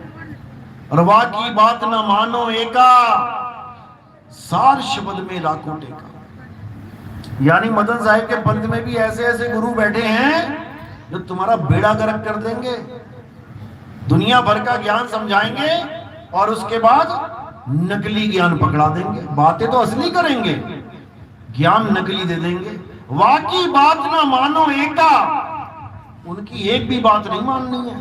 रवा की बात न मानो एका, सार शब्द में राखो टेका। यानी मदन साहिब के पंथ में भी ऐसे ऐसे गुरु बैठे हैं जो तुम्हारा बेड़ा गर्क कर देंगे, दुनिया भर का ज्ञान समझाएंगे और उसके बाद नकली ज्ञान पकड़ा देंगे। बातें तो असली करेंगे, ज्ञान नकली दे देंगे। वाकी बात ना मानो एका, उनकी एक भी बात नहीं माननी है।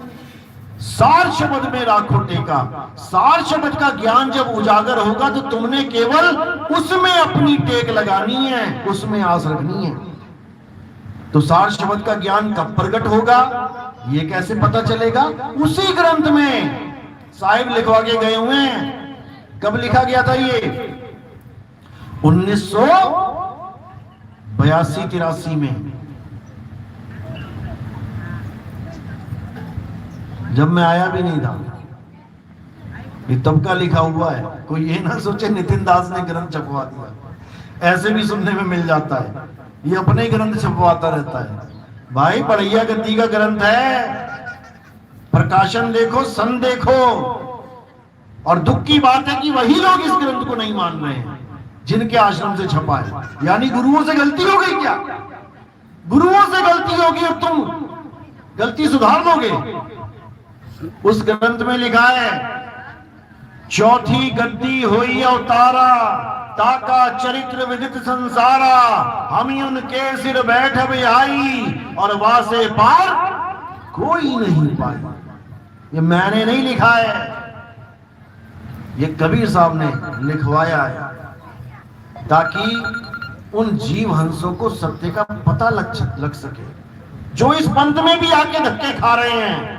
सार शब्द में राखो टेका, सार शब्द का ज्ञान जब उजागर होगा तो तुमने केवल उसमें अपनी टेक लगानी है, उसमें आस रखनी है। तो सार शब्द का ज्ञान कब प्रकट होगा, ये कैसे पता चलेगा? उसी ग्रंथ में साहिब लिखवा के गए हुए हैं। कब लिखा गया था ये? 1982-83 में, जब मैं आया भी नहीं था। ये तब का लिखा हुआ है, कोई ये ना सोचे नितिन दास ने ग्रंथ छपवा दिया, ऐसे भी सुनने में मिल जाता है। ये अपने ही ग्रंथ छपवाता रहता है। भाई बढ़िया गद्दी का ग्रंथ है, प्रकाशन देखो, सन देखो। और दुख की बात है कि वही लोग इस ग्रंथ को नहीं मान रहे हैं जिनके आश्रम से छपा है। यानी गुरुओं से गलती हो गई क्या? गुरुओं से गलती होगी और तुम गलती सुधार दोगे? उस ग्रंथ में लिखा है, चौथी गद्दी होई अवतारा, ताका चरित्र विदित संसारा, हम ही उनके सिर बैठ बिहाई, और वासे पार कोई नहीं पाई। ये मैंने नहीं लिखा है, ये कबीर साहब ने लिखवाया है, ताकि उन जीव हंसों को सत्य का पता लग सके, जो इस पंथ में भी आके धक्के खा रहे हैं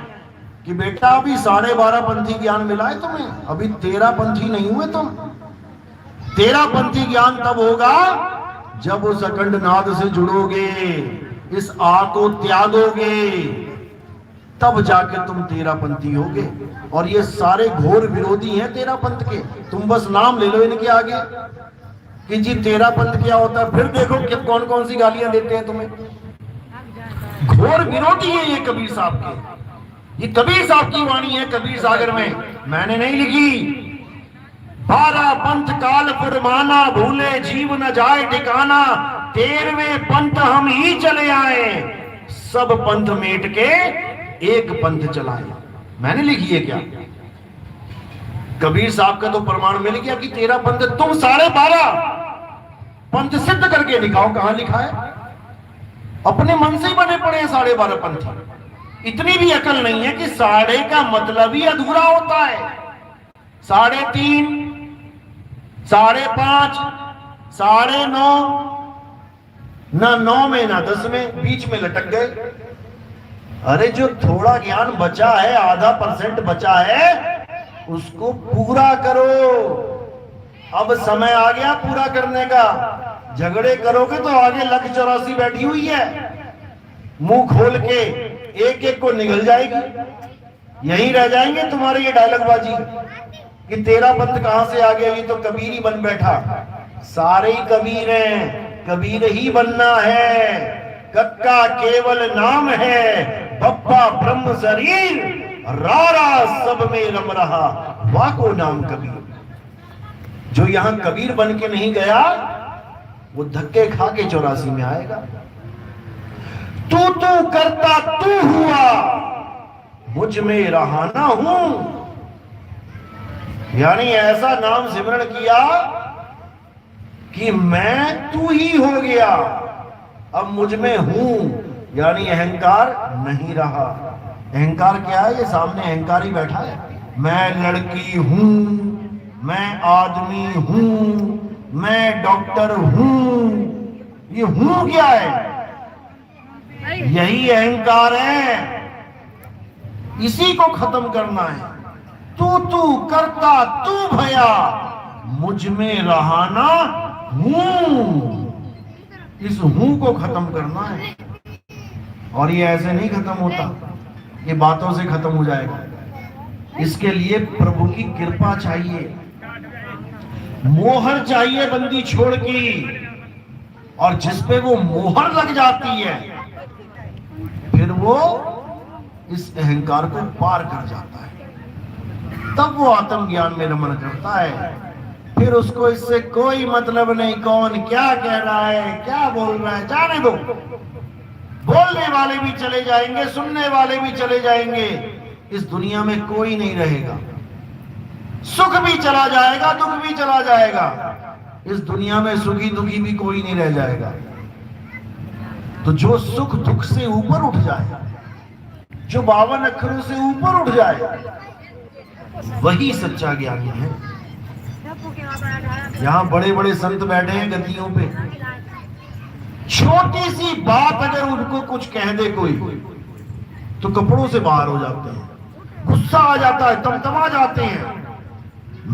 कि बेटा अभी 12.5 पंथी ज्ञान मिला है तुम्हें, अभी 13 पंथी नहीं हुए तुम। 13 पंथी ज्ञान तब होगा जब उस अखंड नाद से जुड़ोगे, इस आ को त्यागोगे, तब जाके तुम 13 पंथी होगे। और ये सारे घोर विरोधी हैं 13 पंथ के। तुम बस नाम ले लो इनके आगे कि जी 13 पंथ क्या होता है, फिर देखो कि कौन कौन सी गालियां देते हैं तुम्हें। घोर विरोधी है ये कबीर साहब के। ये कबीर साहब की वाणी है कबीर सागर में, मैंने नहीं लिखी। 12 पंथ काल फरमाना, भूले जीव न जाए ठिकाना, 13वें पंथ हम ही चले आए, सब पंथ मेट के एक पंथ चलाए। मैंने लिखी है क्या? कबीर साहब का तो प्रमाण मिल गया कि 13 पंथ, तुम 12.5 पंथ सिद्ध करके दिखाओ, कहां लिखा है? अपने मन से ही बने पड़े हैं 12.5 पंथ। इतनी भी अकल नहीं है कि 12.5 का मतलब ही अधूरा होता है। 3.5, 5.5, 9.5, ना 9 में ना 10 में, बीच में लटक गए। अरे जो थोड़ा ज्ञान बचा है, आधा % बचा है, उसको पूरा करो। अब समय आ गया पूरा करने का। झगड़े करोगे तो आगे 184 बैठी हुई है, मुंह खोल के एक एक को निगल जाएगी। यहीं रह जाएंगे तुम्हारे ये डायलॉग बाजी कि 13 पंथ कहां से आ गया, ये तो कबीर ही बन बैठा। सारे ही कबीर हैं, कबीर ही बनना है। कक्का केवल नाम है, बप्पा ब्रह्म शरीर, रारा सब में रम रहा, वाको नाम कबीर। जो यहां कबीर बन के नहीं गया, वो धक्के खा के 84 में आएगा। तू करता तू हुआ, मुझ में रहा ना हूं। यानी ऐसा नाम सिमरण किया कि मैं तू ही हो गया, अब मुझ में हूं, यानी अहंकार नहीं रहा। अहंकार क्या है? ये सामने अहंकार ही बैठा है। मैं लड़की हूं, मैं आदमी हूं, मैं डॉक्टर हूं। ये हूं क्या है? यही अहंकार है, इसी को खत्म करना है। तू करता तू भया, मुझ में रहाना हूं। इस हूं को खत्म करना है। और ये ऐसे नहीं खत्म होता, ये बातों से खत्म हो जाएगा। इसके लिए प्रभु की कृपा चाहिए, मोहर चाहिए बंदी छोड़ की। और जिस पे वो मोहर लग जाती है, फिर वो इस अहंकार को पार कर जाता है। तब वो आत्मज्ञान में रमण करता है। फिर उसको इससे कोई मतलब नहीं, कौन क्या कह रहा है, क्या बोल रहा है, जाने दो। बोलने वाले भी चले जाएंगे, सुनने वाले भी चले जाएंगे। इस दुनिया में कोई नहीं रहेगा। सुख भी चला जाएगा, दुख भी चला जाएगा। इस दुनिया में सुखी दुखी भी कोई नहीं रह जाएगा। तो जो सुख दुख से ऊपर उठ जाए, जो 52 अक्षरों से ऊपर उठ जाए, वही सच्चा ज्ञानी है। यहां बड़े बड़े संत बैठे हैं गद्दियों पे, छोटी सी बात अगर उनको कुछ कह दे कोई, तो कपड़ों से बाहर हो जाते हैं, गुस्सा आ जाता है, तमतमा जाते हैं।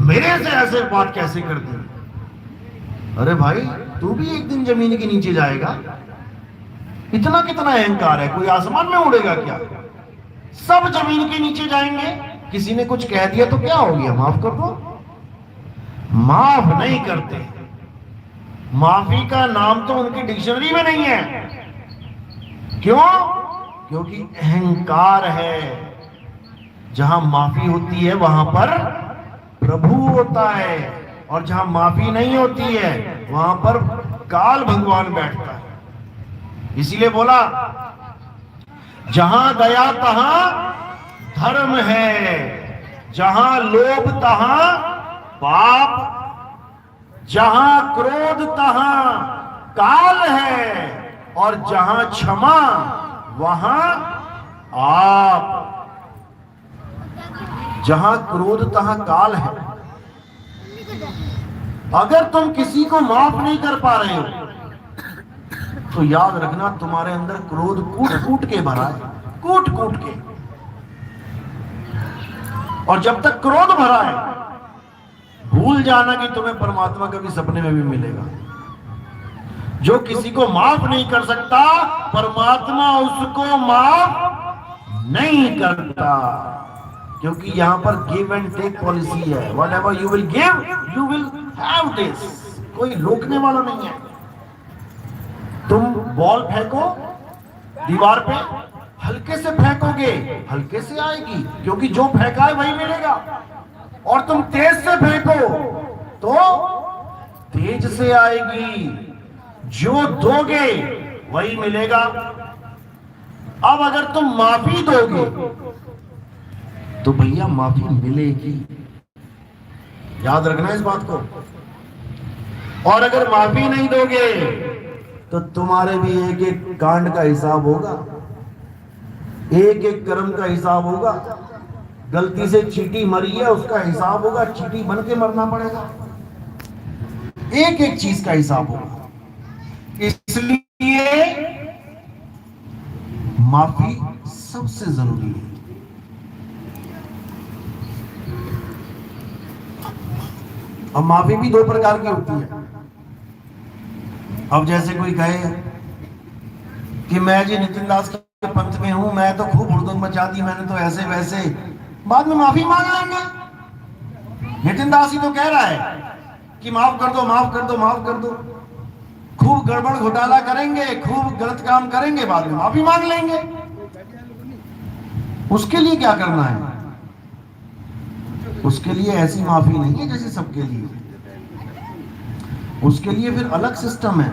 मेरे से ऐसे बात कैसे कर दी? अरे भाई, तू भी एक दिन जमीन के नीचे जाएगा। इतना कितना अहंकार है? कोई आसमान में उड़ेगा क्या? सब जमीन के नीचे जाएंगे। किसी ने कुछ कह दिया तो क्या हो गया? माफ कर दो। माफ नहीं करते। माफी का नाम तो उनकी डिक्शनरी में नहीं है। क्यों? क्योंकि अहंकार है। जहां माफी होती है वहां पर प्रभु होता है, और जहां माफी नहीं होती है वहां पर काल भगवान बैठता है। इसीलिए बोला, जहां दया तहां धर्म है, जहां लोभ तहां पाप, जहां क्रोध तहां काल है, और जहां क्षमा वहां आप। जहां क्रोध तहां काल है। अगर तुम किसी को माफ नहीं कर पा रहे हो, तो याद रखना तुम्हारे अंदर क्रोध कूट कूट के भरा है, कूट कूट के। और जब तक क्रोध भरा है, भूल जाना कि तुम्हें परमात्मा कभी सपने में भी मिलेगा। जो किसी को माफ नहीं कर सकता, परमात्मा उसको माफ नहीं करता। क्योंकि यहां पर गिव एंड टेक पॉलिसी है। What ever you will give, you will have this. कोई रोकने वाला नहीं है। तुम बॉल फेंको दीवार पे, हल्के से फेंकोगे, हल्के से आएगी, क्योंकि जो फेंका है वही मिलेगा। और तुम तेज से फेंको तो तेज से आएगी। जो दोगे वही मिलेगा। अब अगर तुम माफी दोगे तो भैया माफी मिलेगी। याद रखना इस बात को। और अगर माफी नहीं दोगे तो तुम्हारे भी एक एक कांड का हिसाब होगा, एक एक कर्म का हिसाब होगा। गलती से चींटी मरी है, उसका हिसाब होगा, चींटी बन के मरना पड़ेगा। एक एक चीज का हिसाब होगा। इसलिए माफी सबसे जरूरी है। अब माफी भी दो प्रकार की होती है। अब जैसे कोई कहे कि मैं जी नितिन दास के पंथ में हूं, मैं तो खूब हुड़दंग मचा दी, मैंने तो ऐसे वैसे, बाद में माफी मांग लेंगे। नितिन दास ही तो कह रहा है कि माफ कर दो, माफ कर दो, माफ कर दो। खूब गड़बड़ घोटाला करेंगे, खूब गलत काम करेंगे, बाद में माफी मांग लेंगे। उसके लिए क्या करना है? उसके लिए ऐसी माफी नहीं है जैसे सबके लिए, उसके लिए फिर अलग सिस्टम है।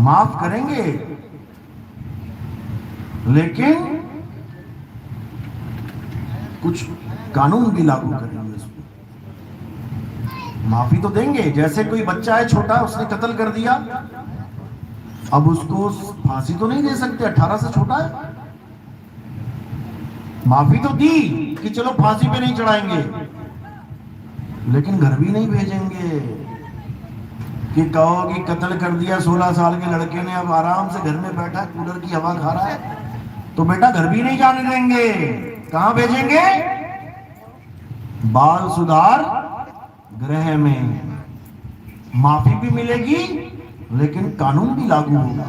माफ करेंगे लेकिन कुछ कानून भी लागू करेंगे उसमें। माफी तो देंगे, जैसे कोई बच्चा है छोटा, उसने कत्ल कर दिया, अब उसको फांसी तो नहीं दे सकते, 18 से छोटा है। माफी तो दी कि चलो फांसी पे नहीं चढ़ाएंगे, लेकिन घर भी नहीं भेजेंगे कि कहो कि कत्ल कर दिया 16 साल के लड़के ने, अब आराम से घर में बैठा है, कूलर की हवा खा रहा है, तो बेटा घर भी नहीं जाने देंगे। कहां भेजेंगे? बाल सुधार गृह में। माफी भी मिलेगी लेकिन कानून भी लागू होगा।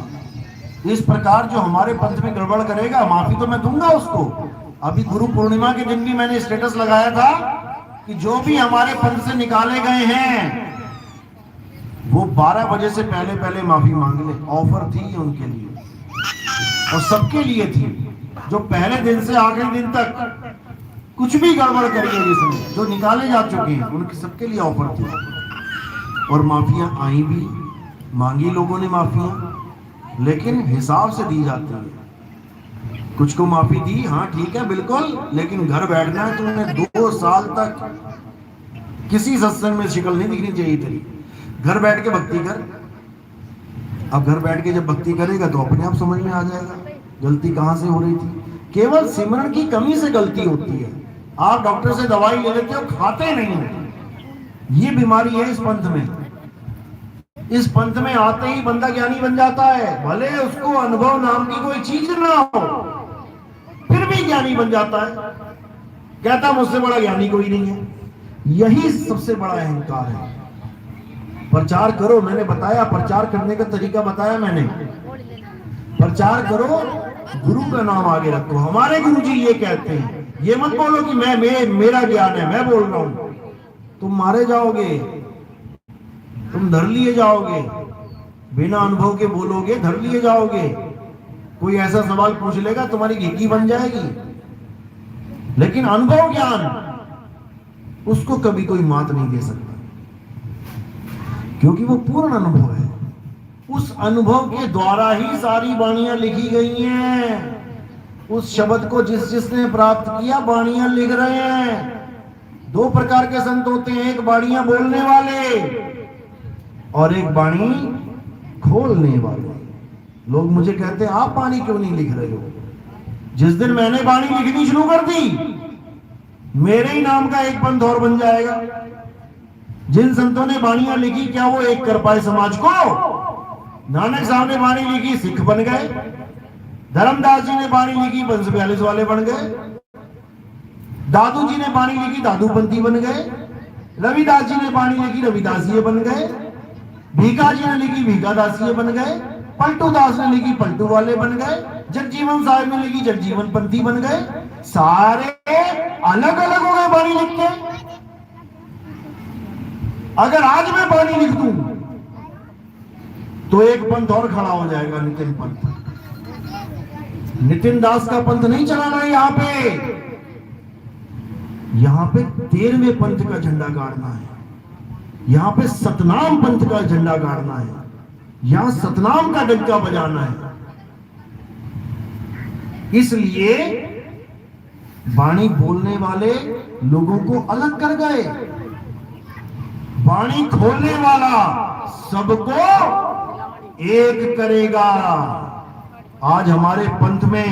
इस प्रकार जो हमारे पंथ में गड़बड़ करेगा, माफी तो मैं दूंगा उसको। अभी गुरु पूर्णिमा के दिन भी मैंने स्टेटस लगाया था कि जो भी हमारे पंथ से निकाले गए हैं वो 12 बजे से पहले पहले माफी मांग ले। ऑफर थी उनके लिए और सबके लिए थी, जो पहले दिन से आखिरी दिन तक कुछ भी गड़बड़ करी है जिसमें, जो निकाले जा चुके हैं, उनके सबके लिए ऑफर थी। और माफियां आई भी, मांगी लोगों ने माफियां, लेकिन हिसाब से दी जाती है। कुछ को माफी दी, हाँ ठीक है बिल्कुल, लेकिन घर बैठना है तुम्हें 2 साल तक, किसी सत्संग में शिकल नहीं दिखनी चाहिए तेरी। घर बैठ के भक्ति कर। अब घर बैठ के जब भक्ति करेगा तो अपने आप समझ में आ जाएगा गलती कहां से हो रही थी। केवल सिमरन की कमी से गलती होती है। आप डॉक्टर से दवाई ले लेते हो, खाते नहीं हो, ये बीमारी है इस पंथ में। इस पंथ में आते ही बंदा ज्ञानी बन जाता है, भले उसको अनुभव नाम की कोई चीज ना हो, फिर भी ज्ञानी बन जाता है। कहता मुझसे बड़ा ज्ञानी कोई नहीं है। यही सबसे बड़ा अहंकार है। प्रचार करो, मैंने बताया, प्रचार करने का तरीका बताया मैंने। प्रचार करो, गुरु का नाम आगे रखो। हमारे गुरु जी ये कहते हैं, ये मत बोलो कि मेरा ज्ञान है, मैं बोल रहा हूं। तुम मारे जाओगे, तुम धर लिए जाओगे, बिना अनुभव के बोलोगे, धर लिए जाओगे। कोई ऐसा सवाल पूछ लेगा तुम्हारी घिकी बन जाएगी। लेकिन अनुभव ज्ञान, उसको कभी कोई मात नहीं दे सकता, क्योंकि वो पूर्ण अनुभव है। उस अनुभव के द्वारा ही सारी वाणियां लिखी गई हैं। उस शब्द को जिसने प्राप्त किया, वाणियां लिख रहे हैं। 2 प्रकार के संत होते हैं, एक वाणियां बोलने वाले और एक वाणी खोलने वाले। लोग मुझे कहते हैं आप वाणी क्यों नहीं लिख रहे हो? जिस दिन मैंने वाणी लिखनी शुरू कर दी, मेरे ही नाम का एक पंथ और बन जाएगा। जिन संतों ने वाणियां लिखी, क्या वो एक कर पाए समाज को? नानक साहब ने वाणी लिखी, सिख बन गए। धर्मदास जी ने वाणी लिखी, बंस बयालीस वाले बन गए। दादू जी ने वाणी लिखी, दादूपंथी बन गए। रविदास जी ने वाणी लिखी, रविदासीय बन गए। भीखा जी ने लिखी, भीखादासीय बन गए। पलटू दास ने लिखी, पलटू वाले बन गए। जगजीवन साहब ने लिखी, जगजीवन पंथी बन गए। सारे अलग अलग हो गए वाणी लिख के। अगर आज मैं वाणी लिख दूं तो एक पंथ और खड़ा हो जाएगा, नितिन पंथ। नितिन दास का पंथ नहीं चलाना है यहां पे। यहां पे 13वें पंथ का झंडा गाड़ना है। यहां पे सतनाम पंथ का झंडा गाड़ना है। यहां सतनाम का डंका बजाना है। इसलिए वाणी बोलने वाले लोगों को अलग कर गए। वाणी खोलने वाला सबको एक करेगा। आज हमारे पंथ में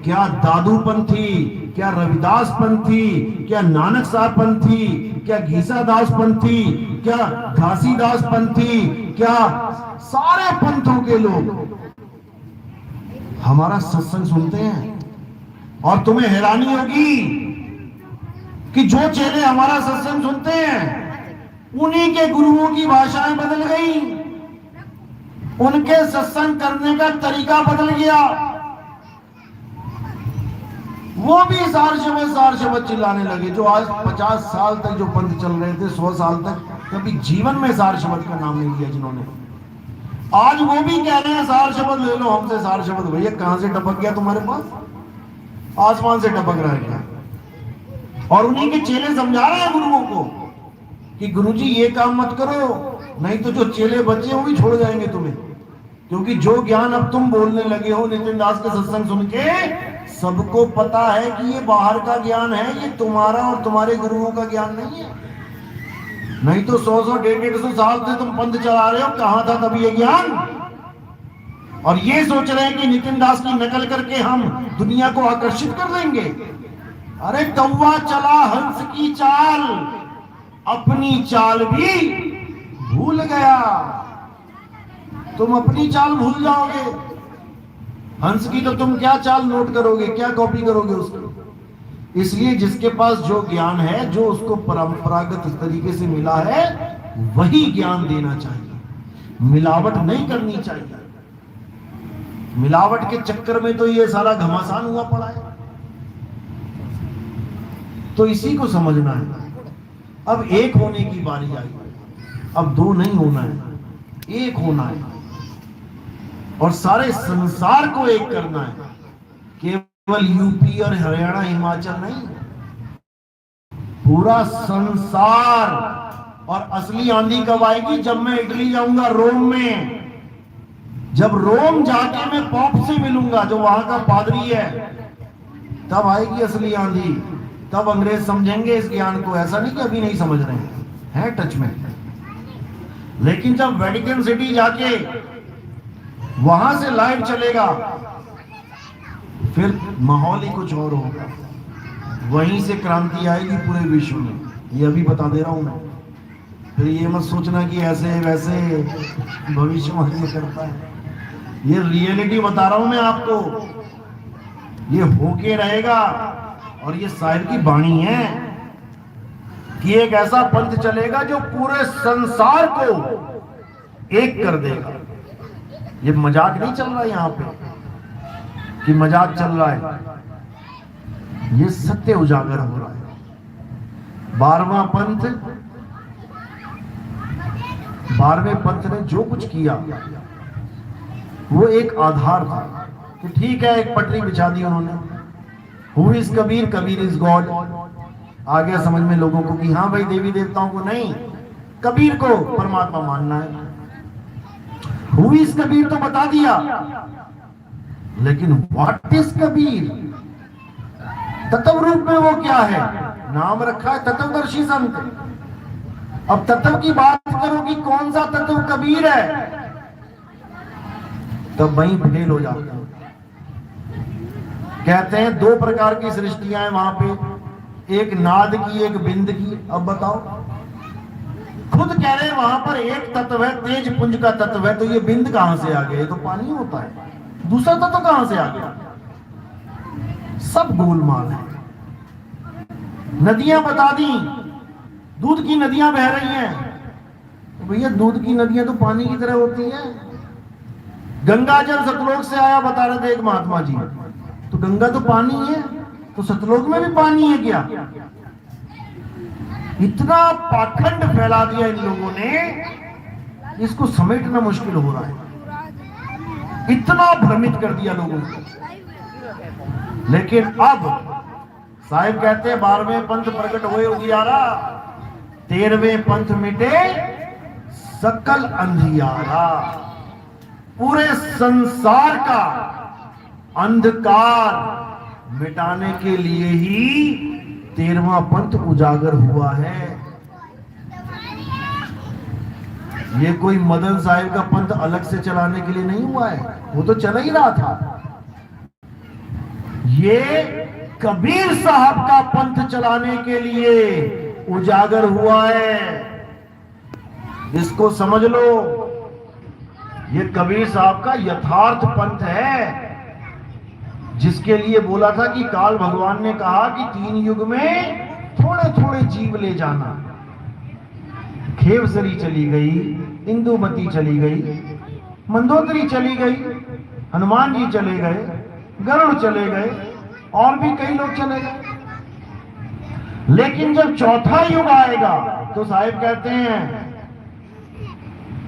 क्या दादू पंथी, क्या रविदास पंथी, क्या नानक साहब पंथी, क्या घीसा दास पंथी, क्या घासीदास पंथी, क्या सारे पंथों के लोग हमारा सत्संग सुनते हैं। और तुम्हें हैरानी होगी कि जो चेले हमारा सत्संग सुनते हैं, उन्हीं के गुरुओं की भाषाएं बदल गई, उनके सत्संग करने का तरीका बदल गया। वो भी सार शब्द चिल्लाने लगे। जो आज 50 साल तक जो पंथ चल रहे थे, 100 साल तक कभी जीवन में सार शब्द का नाम नहीं लिया जिन्होंने, आज वो भी कह रहे हैं सार शब्द ले लो हमसे सार शब्द। भैया कहां से टपक गया तुम्हारे पास? आसमान से टपक रहा है ज्ञान। और उन्हीं के चेले समझा रहे हैं गुरुओं को कि गुरुजी ये काम मत करो, नहीं तो जो चेले बचे वो भी छोड़ जाएंगे तुम्हें। क्योंकि जो ज्ञान अब तुम बोलने लगे हो नितिन दास के सत्संग सुन के, सबको पता है कि ये बाहर का ज्ञान है, ये तुम्हारा और तुम्हारे गुरुओं का ज्ञान नहीं है। नहीं तो 100 150 साल से तुम पंथ चला रहे हो, कहां था तब ये ज्ञान? और ये सोच रहे हैं कि नितिन दास की नकल करके हम दुनिया को आकर्षित कर देंगे। अरे कौवा चला हंस की चाल, अपनी चाल भी भूल गया। तुम अपनी चाल भूल जाओगे, हंस की तो तुम क्या चाल नोट करोगे, क्या कॉपी करोगे उसको? इसलिए जिसके पास जो ज्ञान है, जो उसको परंपरागत तरीके से मिला है, वही ज्ञान देना चाहिए। मिलावट नहीं करनी चाहिए। मिलावट के चक्कर में तो ये सारा घमासान हुआ पड़ा है। तो इसी को समझना है। अब एक होने की बारी आई, अब दो नहीं होना है, एक होना है और सारे संसार को एक करना है। केवल यूपी और हरियाणा हिमाचल नहीं, पूरा संसार। और असली आंधी कब आएगी? जब मैं इटली जाऊंगा, रोम में। जब रोम जाके मैं पॉप से मिलूंगा, जो वहां का पादरी है, तब आएगी असली आंधी। तब अंग्रेज समझेंगे इस ज्ञान को। ऐसा नहीं कि अभी नहीं समझ रहे हैं टच में। लेकिन जब वेटिकन सिटी जाके वहां से लाइव चलेगा, फिर माहौल ही कुछ और होगा। वहीं से क्रांति आएगी पूरे विश्व में। ये अभी बता दे रहा हूं मैं। फिर ये मत सोचना कि ऐसे वैसे भविष्यवाणी करता है। ये रियलिटी बता रहा हूं मैं आपको, ये होके रहेगा। और ये साहिब की वाणी है कि एक ऐसा पंथ चलेगा जो पूरे संसार को एक कर देगा। ये मजाक नहीं चल रहा है यहां पे कि मजाक चल रहा है, ये सत्य उजागर हो रहा है। 12वें पंथ ने जो कुछ किया वो एक आधार था कि ठीक है, एक पटरी बिछा दी उन्होंने। Who is Kabir? Kabir is God. आ गया समझ में लोगों को कि हाँ भाई, देवी देवताओं को नहीं, कबीर को परमात्मा मानना है। हु इज कबीर तो बता दिया, लेकिन व्हाट इज कबीर? तत्व रूप में वो क्या है? नाम रखा है तत्वदर्शी संत। अब तत्व की बात करो कि कौन सा तत्व कबीर है, तब वहीं फेल हो जाता है। कहते हैं 2 प्रकार की सृष्टियां हैं वहां पे, एक नाद की, एक बिंद की। अब बताओ, खुद कह रहे हैं वहां पर एक तत्व है, तेज पुंज का तत्व है, तो ये बिंद कहां से आ गए? तो पानी होता है। दूसरा तत्व कहां से आ गया? सब गोलमाल है। नदियां बता दी, दूध की नदियां बह रही हैं, तो भैया दूध की नदियां तो पानी की तरह होती है। गंगा जल सतलोक से आया बता रहे थे एक महात्मा जी, तो गंगा तो पानी है, तो सतलोक में भी पानी है क्या? इतना पाखंड फैला दिया इन लोगों ने, इसको समेटना मुश्किल हो रहा है। इतना भ्रमित कर दिया लोगों को। लेकिन अब साहिब कहते हैं 12वें पंथ प्रकट हुए उजियारा, 13वें पंथ मिटे सकल अंधियारा। पूरे संसार का अंधकार मिटाने के लिए ही 13वां पंथ उजागर हुआ है। ये कोई मदन साहिब का पंथ अलग से चलाने के लिए नहीं हुआ है, वो तो चला ही रहा था। ये कबीर साहब का पंथ चलाने के लिए उजागर हुआ है। इसको समझ लो, ये कबीर साहब का यथार्थ पंथ है, जिसके लिए बोला था कि काल भगवान ने कहा कि 3 युग में थोड़े थोड़े जीव ले जाना। खेवसरी चली गई, इंदुमती चली गई, मंदोदरी चली गई, हनुमान जी चले गए, गरुड़ चले गए, और भी कई लोग चले गए। लेकिन जब 4था युग आएगा तो साहिब कहते हैं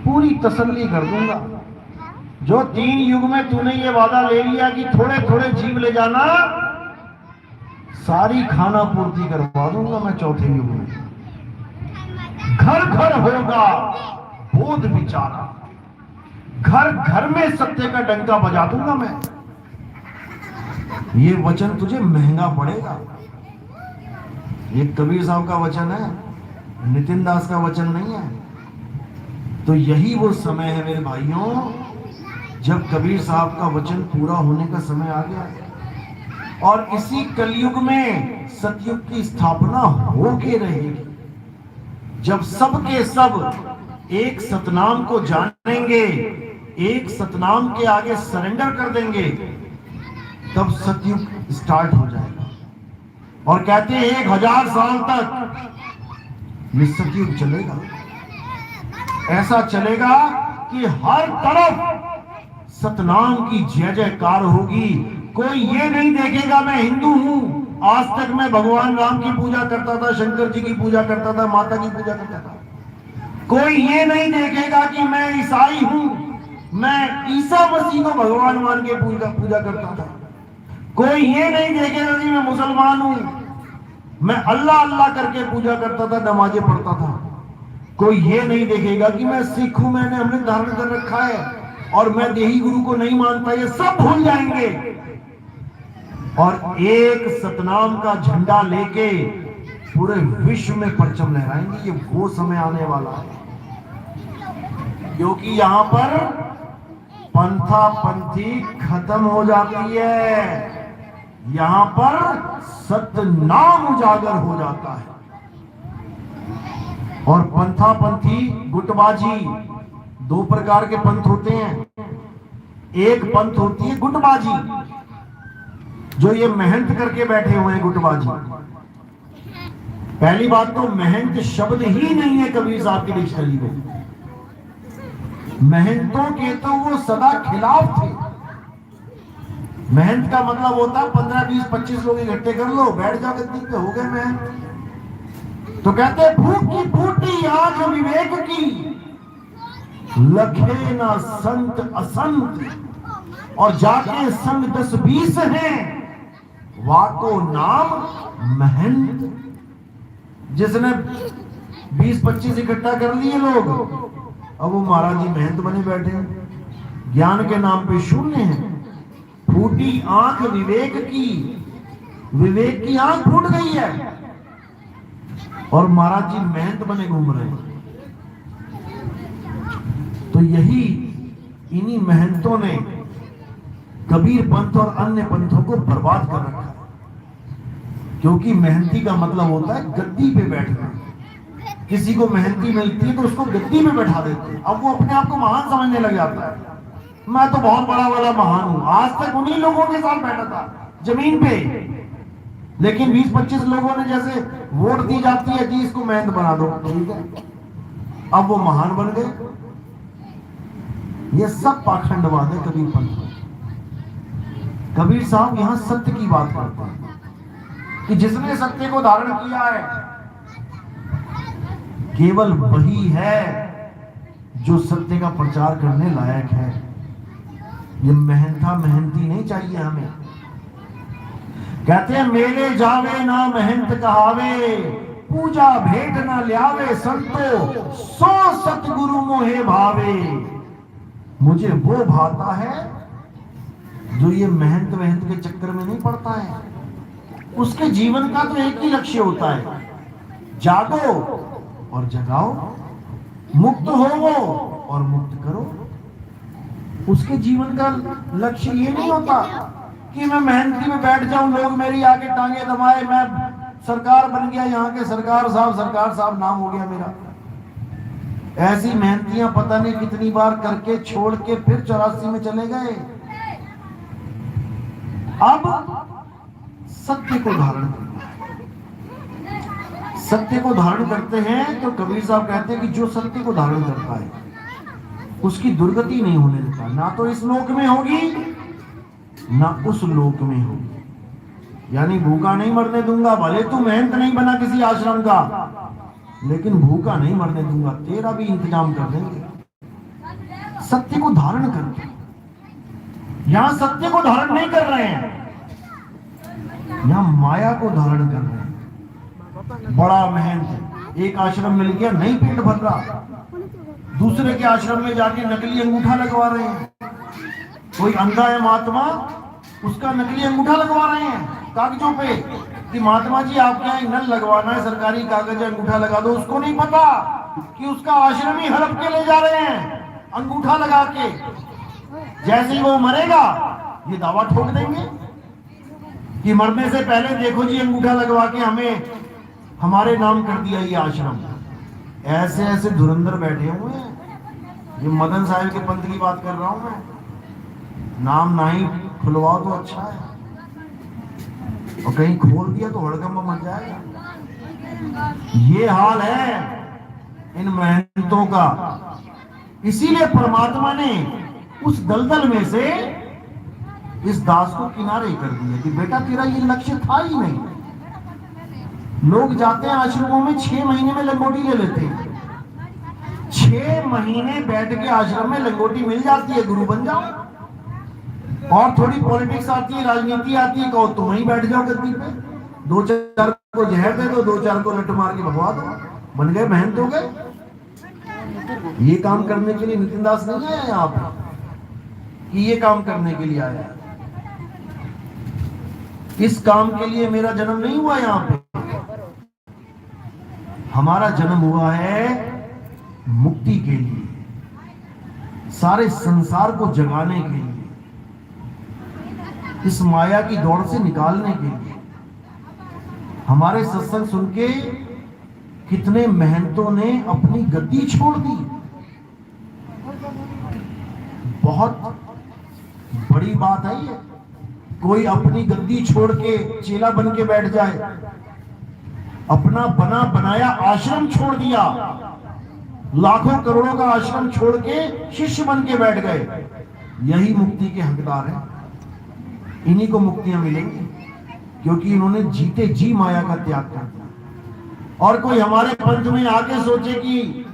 पूरी तसल्ली कर दूंगा। जो 3 युग में तूने ये वादा ले लिया कि थोड़े थोड़े जीव ले जाना, सारी खाना पूर्ति करवा दूंगा मैं चौथे युग में। घर घर होगा बोध विचारा, घर घर में सत्य का डंका बजा दूंगा मैं। ये वचन तुझे महंगा पड़ेगा। ये कबीर साहब का वचन है, नितिन दास का वचन नहीं है। तो यही वो समय है मेरे भाइयों, जब कबीर साहब का वचन पूरा होने का समय आ गया है। और इसी कलयुग में सतयुग की स्थापना हो के रहेगी, जब सब के सब एक सतनाम को जानेंगे, एक सतनाम के आगे सरेंडर कर देंगे, तब सतयुग स्टार्ट हो जाएगा। और कहते हैं 1000 साल तक ये सतयुग चलेगा। ऐसा चलेगा कि हर तरफ सतनाम की जय जयकार होगी। कोई ये नहीं देखेगा मैं हिंदू हूं, आज तक मैं भगवान राम की पूजा करता था, शंकर जी की पूजा करता था, माता की पूजा करता था। कोई ये नहीं देखेगा कि मैं ईसाई हूं, मैं ईसा मसीह को भगवान मान के पूजा करता था। कोई ये नहीं देखेगा कि मैं मुसलमान हूं, मैं अल्लाह अल्लाह करके पूजा करता था, नमाजें पढ़ता था। कोई ये नहीं देखेगा कि मैं सिख हूं, मैंने हमने धारण कर रखा है और मैं देही गुरु को नहीं मानता। ये सब भूल जाएंगे और एक सतनाम का झंडा लेके पूरे विश्व में परचम लहराएंगे। ये वो समय आने वाला है, क्योंकि यहां पर पंथा पंथी खत्म हो जाती है, यहां पर सत्य नाम उजागर हो जाता है। और पंथा पंथी गुटबाजी, दो प्रकार के पंथ होते हैं। एक पंथ होती है गुटबाजी, जो ये मेहनत करके बैठे हुए हैं गुटबाजी। पहली बात तो मेहनत शब्द ही नहीं है कबीर साहब की डिक्शनरी में। मेहनतों के तो वो सदा खिलाफ थे। मेहनत का मतलब होता है 15, 20, 25 लोग इकट्ठे कर लो, बैठ जाओ गद्दी पे, हो गए मेहनत। तो कहते हैं भूख की फूटी आंख विवेक की, लखे ना संत असंत, और जाके संग 10-20 हैं, वाको नाम मेहनत। जिसने 20-25 इकट्ठा कर लिए लोग, अब वो महाराज जी मेहनत बने बैठे हैं, ज्ञान के नाम पे शून्य है। फूटी आंख विवेक की, विवेक की आंख फूट गई है और महाराज जी मेहनत बने घूम रहे हैं। तो यही इन्हीं मेहनतों ने कबीर पंथ और अन्य पंथों को बर्बाद कर रखा है। क्योंकि मेहनती का मतलब होता है गद्दी पे बैठना। किसी को मेहनती मिलती है तो उसको गद्दी पे बैठा देते हैं, अब वो अपने आप को महान समझने लग जाता है। मैं तो बहुत बड़ा वाला महान हूं, आज तक उन्हीं लोगों के साथ बैठा था जमीन पे, लेकिन 20-25 लोगों ने जैसे वोट दी जाती है जी इसको मेहनत बना दो, ठीक है, अब वो महान बन गए। ये सब पाखंडवाद है कबीर पंथ। कबीर साहब यहां सत्य की बात करते हैं कि जिसने सत्य को धारण किया है केवल वही है जो सत्य का प्रचार करने लायक है। ये मेहनती नहीं चाहिए हमें। कहते हैं मेले जावे ना मेहनत कहावे, पूजा भेंट ना ल्यावे संतो, सो सतगुरु मोहे भावे। मुझे वो भाता है जो ये मेहनत के चक्कर में नहीं पड़ता है। उसके जीवन का तो एक ही लक्ष्य होता है, जागो और जगाओ, मुक्त हो वो और मुक्त करो। उसके जीवन का लक्ष्य ये नहीं होता कि मैं मेहनती में बैठ जाऊं, लोग मेरी आगे टांगे दबाए, मैं सरकार बन गया, यहाँ के सरकार साहब नाम हो गया मेरा। ऐसी मेहनतियां पता नहीं कितनी बार करके छोड़ के फिर 84 में चले गए। अब सत्य को धारण करना है। सत्य को धारण करते हैं तो कबीर साहब कहते हैं कि जो सत्य को धारण करता है उसकी दुर्गति नहीं होने देता, ना तो इस लोक में होगी ना उस लोक में होगी। यानी भूखा नहीं मरने दूंगा, भले तू मेहनत नहीं बना किसी आश्रम का, लेकिन भूखा नहीं मरने दूंगा, तेरा भी इंतजाम कर देंगे। सत्य को धारण करके, यहां सत्य को धारण नहीं कर रहे हैं। यहाँ माया को धारण कर रहे हैं। बड़ा मेहनत, एक आश्रम मिल गया, नहीं पेट भर रहा, दूसरे के आश्रम में जाके नकली अंगूठा लगवा रहे हैं। कोई अंधा है महात्मा, उसका नकली अंगूठा लगवा रहे हैं कागजों पे कि महात्मा जी आपके यहाँ नल लगवाना है, सरकारी कागज अंगूठा लगा दो। उसको नहीं पता कि उसका आश्रम ही हड़प के ले जा रहे हैं अंगूठा लगा के। जैसे ही वो मरेगा ये दावा ठोक देंगे कि मरने से पहले देखो जी अंगूठा लगवा के हमें हमारे नाम कर दिया ये आश्रम। ऐसे ऐसे धुरंधर बैठे हुए हैं। ये मदन साहिब के पंथ की बात कर रहा हूं मैं। नाम नहीं खुलवाओ तो अच्छा है, और कहीं खोल दिया तो हड़कंप मच जाएगा। ये हाल है इन मेहनतों का। इसीलिए परमात्मा ने उस दलदल में से इस दास को किनारे कर दिया कि बेटा तेरा ये लक्ष्य था ही नहीं। लोग जाते हैं आश्रमों में 6 महीने में लंगोटी ले लेते हैं। 6 महीने बैठ के आश्रम में लंगोटी मिल जाती है, गुरु बन जाओ। और थोड़ी पॉलिटिक्स आती है, राजनीति आती है, कहो तुम ही बैठ जाओ गद्दी पे, 2-4 को जहर दे दो, 2-4 को लट मार के भगवा दो, बन गए, मेहनत हो गए। ये काम करने के लिए नितिन दास नहीं आया यहाँ पे कि ये काम करने के लिए आया। इस काम के लिए मेरा जन्म नहीं हुआ यहाँ पे। हमारा जन्म हुआ है मुक्ति के लिए, सारे संसार को जगाने के लिए, इस माया की दौड़ से निकालने के लिए। हमारे सत्संग सुन के कितने मेहनतों ने अपनी गद्दी छोड़ दी। बहुत बड़ी बात है ये। कोई अपनी गद्दी छोड़ के चेला बन के बैठ जाए, अपना बना बनाया आश्रम छोड़ दिया, लाखों करोड़ों का आश्रम छोड़ के शिष्य बन के बैठ गए। यही मुक्ति के हकदार हैं। इन्हीं को मुक्तियां मिलेंगी क्योंकि इन्होंने जीते जी माया का त्याग कर दिया। और कोई हमारे पंथ में आके सोचे कि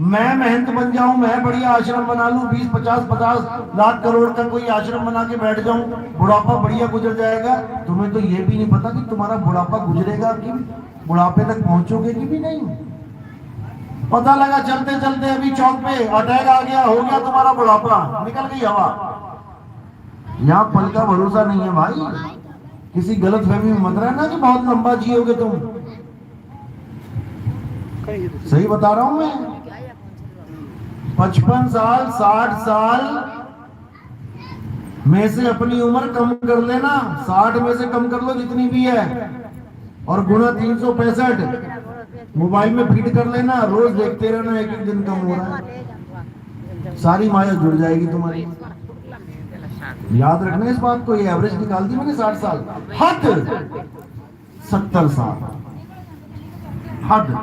मैं महंत बन जाऊं, मैं बढ़िया आश्रम बना लूं, 20-50 लाख करोड़ का कोई आश्रम बना के बैठ जाऊं, बुढ़ापा बढ़िया गुजर जाएगा। तुम्हें तो ये भी नहीं पता कि तुम्हारा बुढ़ापा गुजरेगा कि बुढ़ापे तक पहुंचोगे कि भी नहीं। पता लगा चलते चलते अभी चौक पे अटैक आ गया, हो गया तुम्हारा बुढ़ापा, निकल गई हवा। यहाँ पल का भरोसा नहीं है भाई। किसी गलत फहमी में मत रहना कि बहुत लंबा जियोगे तुम। सही बता रहा हूं मैं। 55 साल 60 साल में से अपनी उम्र कम कर लेना, 60 में से कम कर लो जितनी भी है, और गुणा 365 मोबाइल में फीड कर लेना। रोज देखते रहना, एक एक दिन कम हो रहा है, सारी माया जुड़ जाएगी तुम्हारी। याद रखना इस बात को। ये एवरेज निकाल दी मैंने 60 साल, हद 70 साल, हद।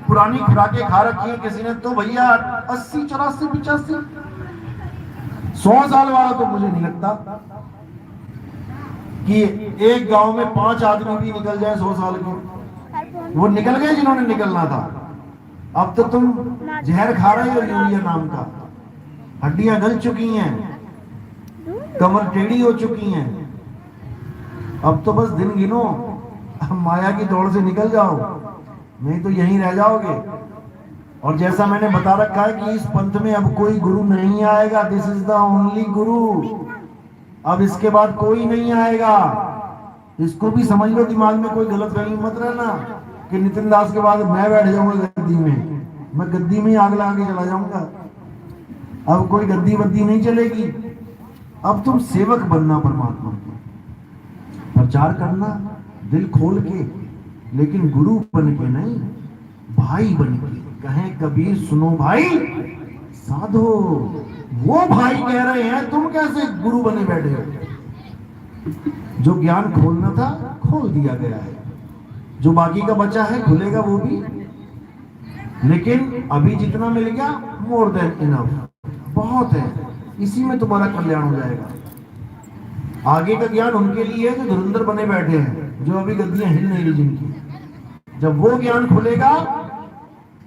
पुरानी खुराकें खा रखी है किसी ने तो भैया 80, 84, 85, 100 साल वाला तो मुझे नहीं लगता कि एक गांव में 5 आदमी भी निकल जाए 100 साल के। वो निकल गए जिन्होंने निकलना था। अब तो तुम जहर खा रहे हो यूरिया नाम का। हड्डियां गल चुकी हैं, कमर टेढ़ी हो चुकी हैं। अब तो बस दिन गिनो, माया की दौड़ से निकल जाओ, नहीं तो यहीं रह जाओगे। और जैसा मैंने बता रखा है कि इस पंथ में अब कोई गुरु नहीं आएगा। दिस इज द ओनली गुरु। अब इसके बाद कोई नहीं आएगा। इसको भी समझ लो, दिमाग में कोई गलत फहमी मत रहना कि नितिन दास के बाद मैं बैठ जाऊंगा गद्दी में। मैं गद्दी में आग लगा के चला जाऊंगा। अब कोई गद्दी वद्दी नहीं चलेगी। अब तुम सेवक बनना, परमात्मा को प्रचार करना दिल खोल के, लेकिन गुरु बन के नहीं, भाई बन के। कहें कबीर सुनो भाई साधो, वो भाई कह रहे हैं, तुम कैसे गुरु बने बैठे हो। जो ज्ञान खोलना था खोल दिया गया है, जो बाकी का बचा है खुलेगा वो भी। लेकिन अभी जितना मिल गया मोर देन इनफ, बहुत है। इसी में तुम्हारा कल्याण हो जाएगा। आगे का ज्ञान उनके लिए है जो धुरंधर बने बैठे हैं, जो अभी गद्दियां हिल नहीं रही जिनकी। जब वो ज्ञान खुलेगा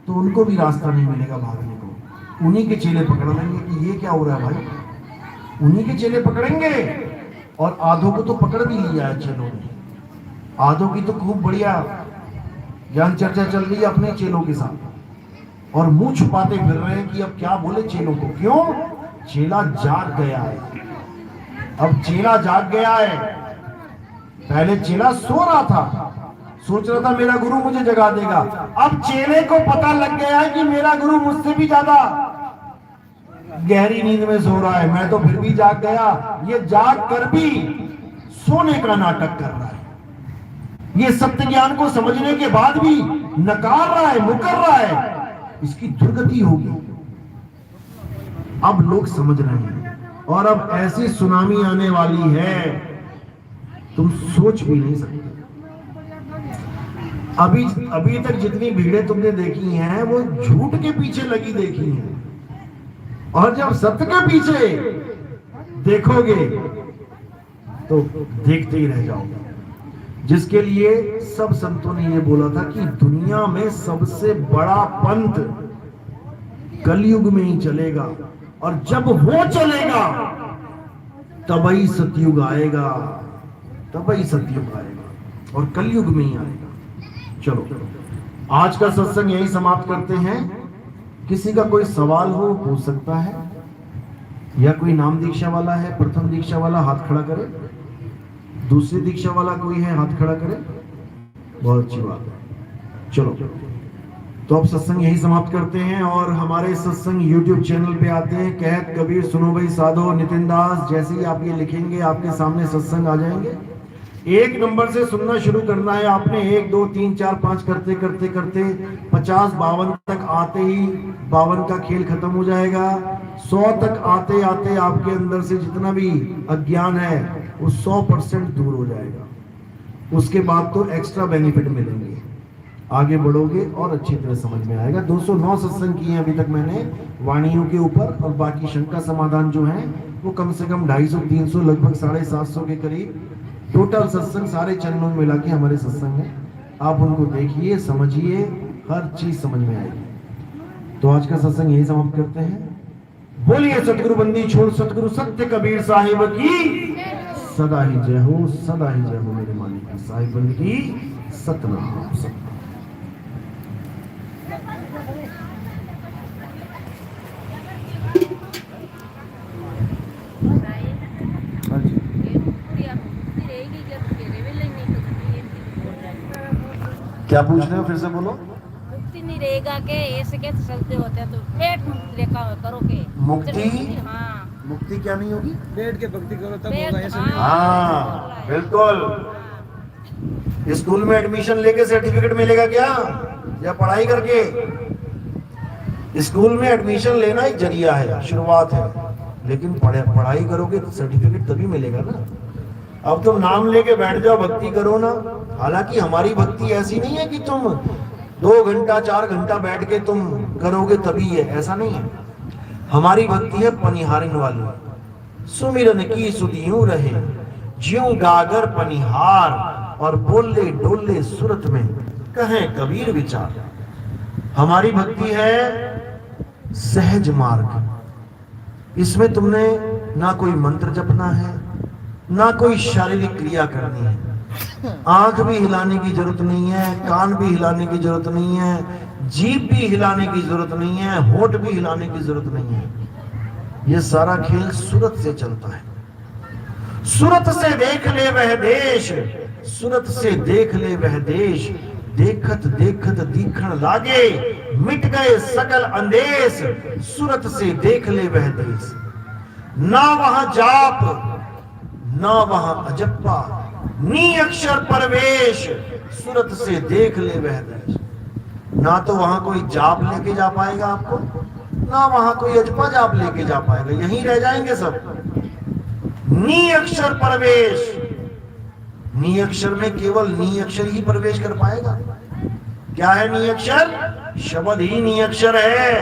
तो उनको भी रास्ता नहीं मिलेगा भागने को। उन्हीं के चेले पकड़ लेंगे कि ये क्या हो रहा है भाई। उन्हीं के चेले पकड़ेंगे, और आधों को तो पकड़ भी लिया है चेलों ने। आधों की तो खूब बढ़िया ज्ञान चर्चा चल रही है अपने चेलों के साथ, और मुंह छुपाते फिर रहे हैं कि अब क्या बोले चेलों को। क्यों? चेला जाग गया है। अब चेला जाग गया है। पहले चेला सो रहा था, सोच रहा था मेरा गुरु मुझे जगा देगा। अब चेले को पता लग गया है कि मेरा गुरु मुझसे भी ज्यादा गहरी नींद में सो रहा है, मैं तो फिर भी जाग गया। ये जाग कर भी सोने का नाटक कर रहा है। ये सत्य ज्ञान को समझने के बाद भी नकार रहा है, मुकर रहा है। इसकी दुर्गति होगी। अब लोग समझ रहे हैं, और अब ऐसी सुनामी आने वाली है तुम सोच भी नहीं सकते। अभी तक जितनी भीड़ें तुमने देखी हैं वो झूठ के पीछे लगी देखी हैं, और जब सत्य के पीछे देखोगे तो देखते ही रह जाओगे। जिसके लिए सब संतों ने ये बोला था कि दुनिया में सबसे बड़ा पंथ कलयुग में ही चलेगा, और जब वो चलेगा तभी सतयुग आएगा, तभी सतयुग आएगा, और कलयुग में ही आएगा। चलो आज का सत्संग यही समाप्त करते हैं। किसी का कोई सवाल हो पूछ सकता है, या कोई नाम दीक्षा वाला है, प्रथम दीक्षा वाला हाथ खड़ा करे, दूसरी दीक्षा वाला कोई है हाथ खड़ा करे। बहुत अच्छी बात है। चलो तो अब सत्संग यही समाप्त करते हैं, और हमारे सत्संग YouTube चैनल पे आते हैं। कहत कबीर सुनो भाई साधो नितिन दास, जैसे ही आप ये लिखेंगे आपके सामने सत्संग आ जाएंगे। 1 नंबर से सुनना शुरू करना है आपने। 1 2 3 4 5 करते करते करते 50 52 तक आते ही 52 का खेल खत्म हो जाएगा। 100 तक आते आते आपके अंदर से जितना भी अज्ञान है वो 100% दूर हो जाएगा। उसके बाद तो एक्स्ट्रा बेनिफिट मिलेंगे, आगे बढ़ोगे और अच्छी तरह समझ में आएगा। 209 सत्संग किए हैं अभी तक मैंने वाणियों के ऊपर, और बाकी शंका समाधान जो है वो कम से कम 250 300 लगभग 750 के करीब टोटल सत्संग सारे चरणों में मिला के हमारे सत्संग है। आप उनको देखिए, समझिए, हर चीज समझ में आएगी। तो आज का सत्संग यही समाप्त करते हैं। बोलिए सतगुरु बंदी छोड़ सतगुरु सत्य कबीर साहिब की सदा ही जय हो, सदा ही जय हो। मेरे मालिक की साहिब बंदी की सतनाम सत। क्या पूछ रहे हो? फिर से बोलो। मुक्ति नहीं रहेगा के ऐसे कैसे चलते होते हैं, तो पेट लेखा करो के मुक्ति? हाँ, मुक्ति क्या नहीं होगी? बैठ के भक्ति करो तब पेट, होगा, ऐसे हाँ। नहीं। हाँ बिल्कुल। स्कूल में एडमिशन लेके सर्टिफिकेट मिलेगा क्या, या पढ़ाई करके? स्कूल में एडमिशन लेना एक जरिया है, शुरुआत है, लेकिन पढ़ाई करोगे तो सर्टिफिकेट तभी मिलेगा ना। अब तुम नाम लेके बैठ जाओ, भक्ति करो ना। हालांकि हमारी भक्ति ऐसी नहीं है कि तुम 2 घंटा 4 घंटा बैठ के तुम करोगे तभी है, ऐसा नहीं है। हमारी भक्ति है पनिहारिन वाली। सुमिरन की सुधियों रहे ज्यों गागर पनिहार, और बोले डोले सुरत में कहें कबीर विचार। हमारी भक्ति है सहज मार्ग। इसमें तुमने ना कोई मंत्र जपना है, ना कोई शारीरिक क्रिया करनी है। आंख भी हिलाने की जरूरत नहीं है, कान भी हिलाने की जरूरत नहीं है, जीभ भी हिलाने की जरूरत नहीं है, होठ भी हिलाने की जरूरत नहीं है। ये सारा खेल सूरत से चलता है। सूरत से देख ले वह देश, सूरत से देख ले वह देश, देखत देखत दीखण लागे मिट गए सकल अंदेश। सूरत से देख ले वह देश, ना वहां जाप ना वहां अजप्पा, नी अक्षर परवेश। सूरत से देख ले वह देश। ना तो वहां कोई जाप लेके जा पाएगा आपको, ना वहां कोई अजपा जाप लेके जा पाएगा, यहीं रह जाएंगे सब। नी अक्षर प्रवेश, नी अक्षर में केवल नी अक्षर ही प्रवेश कर पाएगा। क्या है नी अक्षर? शब्द ही नी अक्षर है,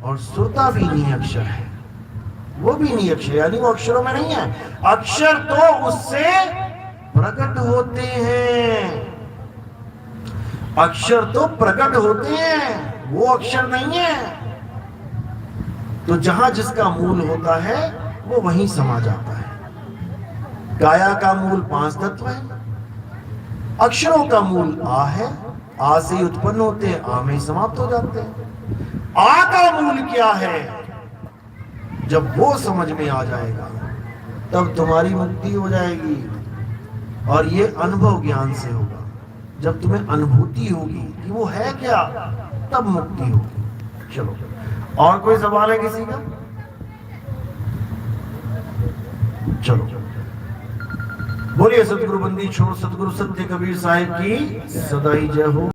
और सुरता भी नी अक्षर है, वो भी नी अक्षर, यानी वो अक्षरों में नहीं है। अक्षर तो उससे प्रकट होते हैं, अक्षर तो प्रकट होते हैं, वो अक्षर नहीं है। तो जहां जिसका मूल होता है वो वहीं समा जाता है। काया का मूल 5 तत्व है, अक्षरों का मूल आ है, आ से ही उत्पन्न होते हैं, आ में ही समाप्त हो जाते हैं। आ का मूल क्या है, जब वो समझ में आ जाएगा तब तुम्हारी मुक्ति हो जाएगी। और ये अनुभव ज्ञान से होगा। जब तुम्हें अनुभूति होगी कि वो है क्या, तब मुक्ति होगी। चलो, और कोई सवाल है किसी का? चलो, बोलिए सतगुरु बंदी छोड़ सतगुरु सत्य कबीर साहिब की सदा ही जय हो।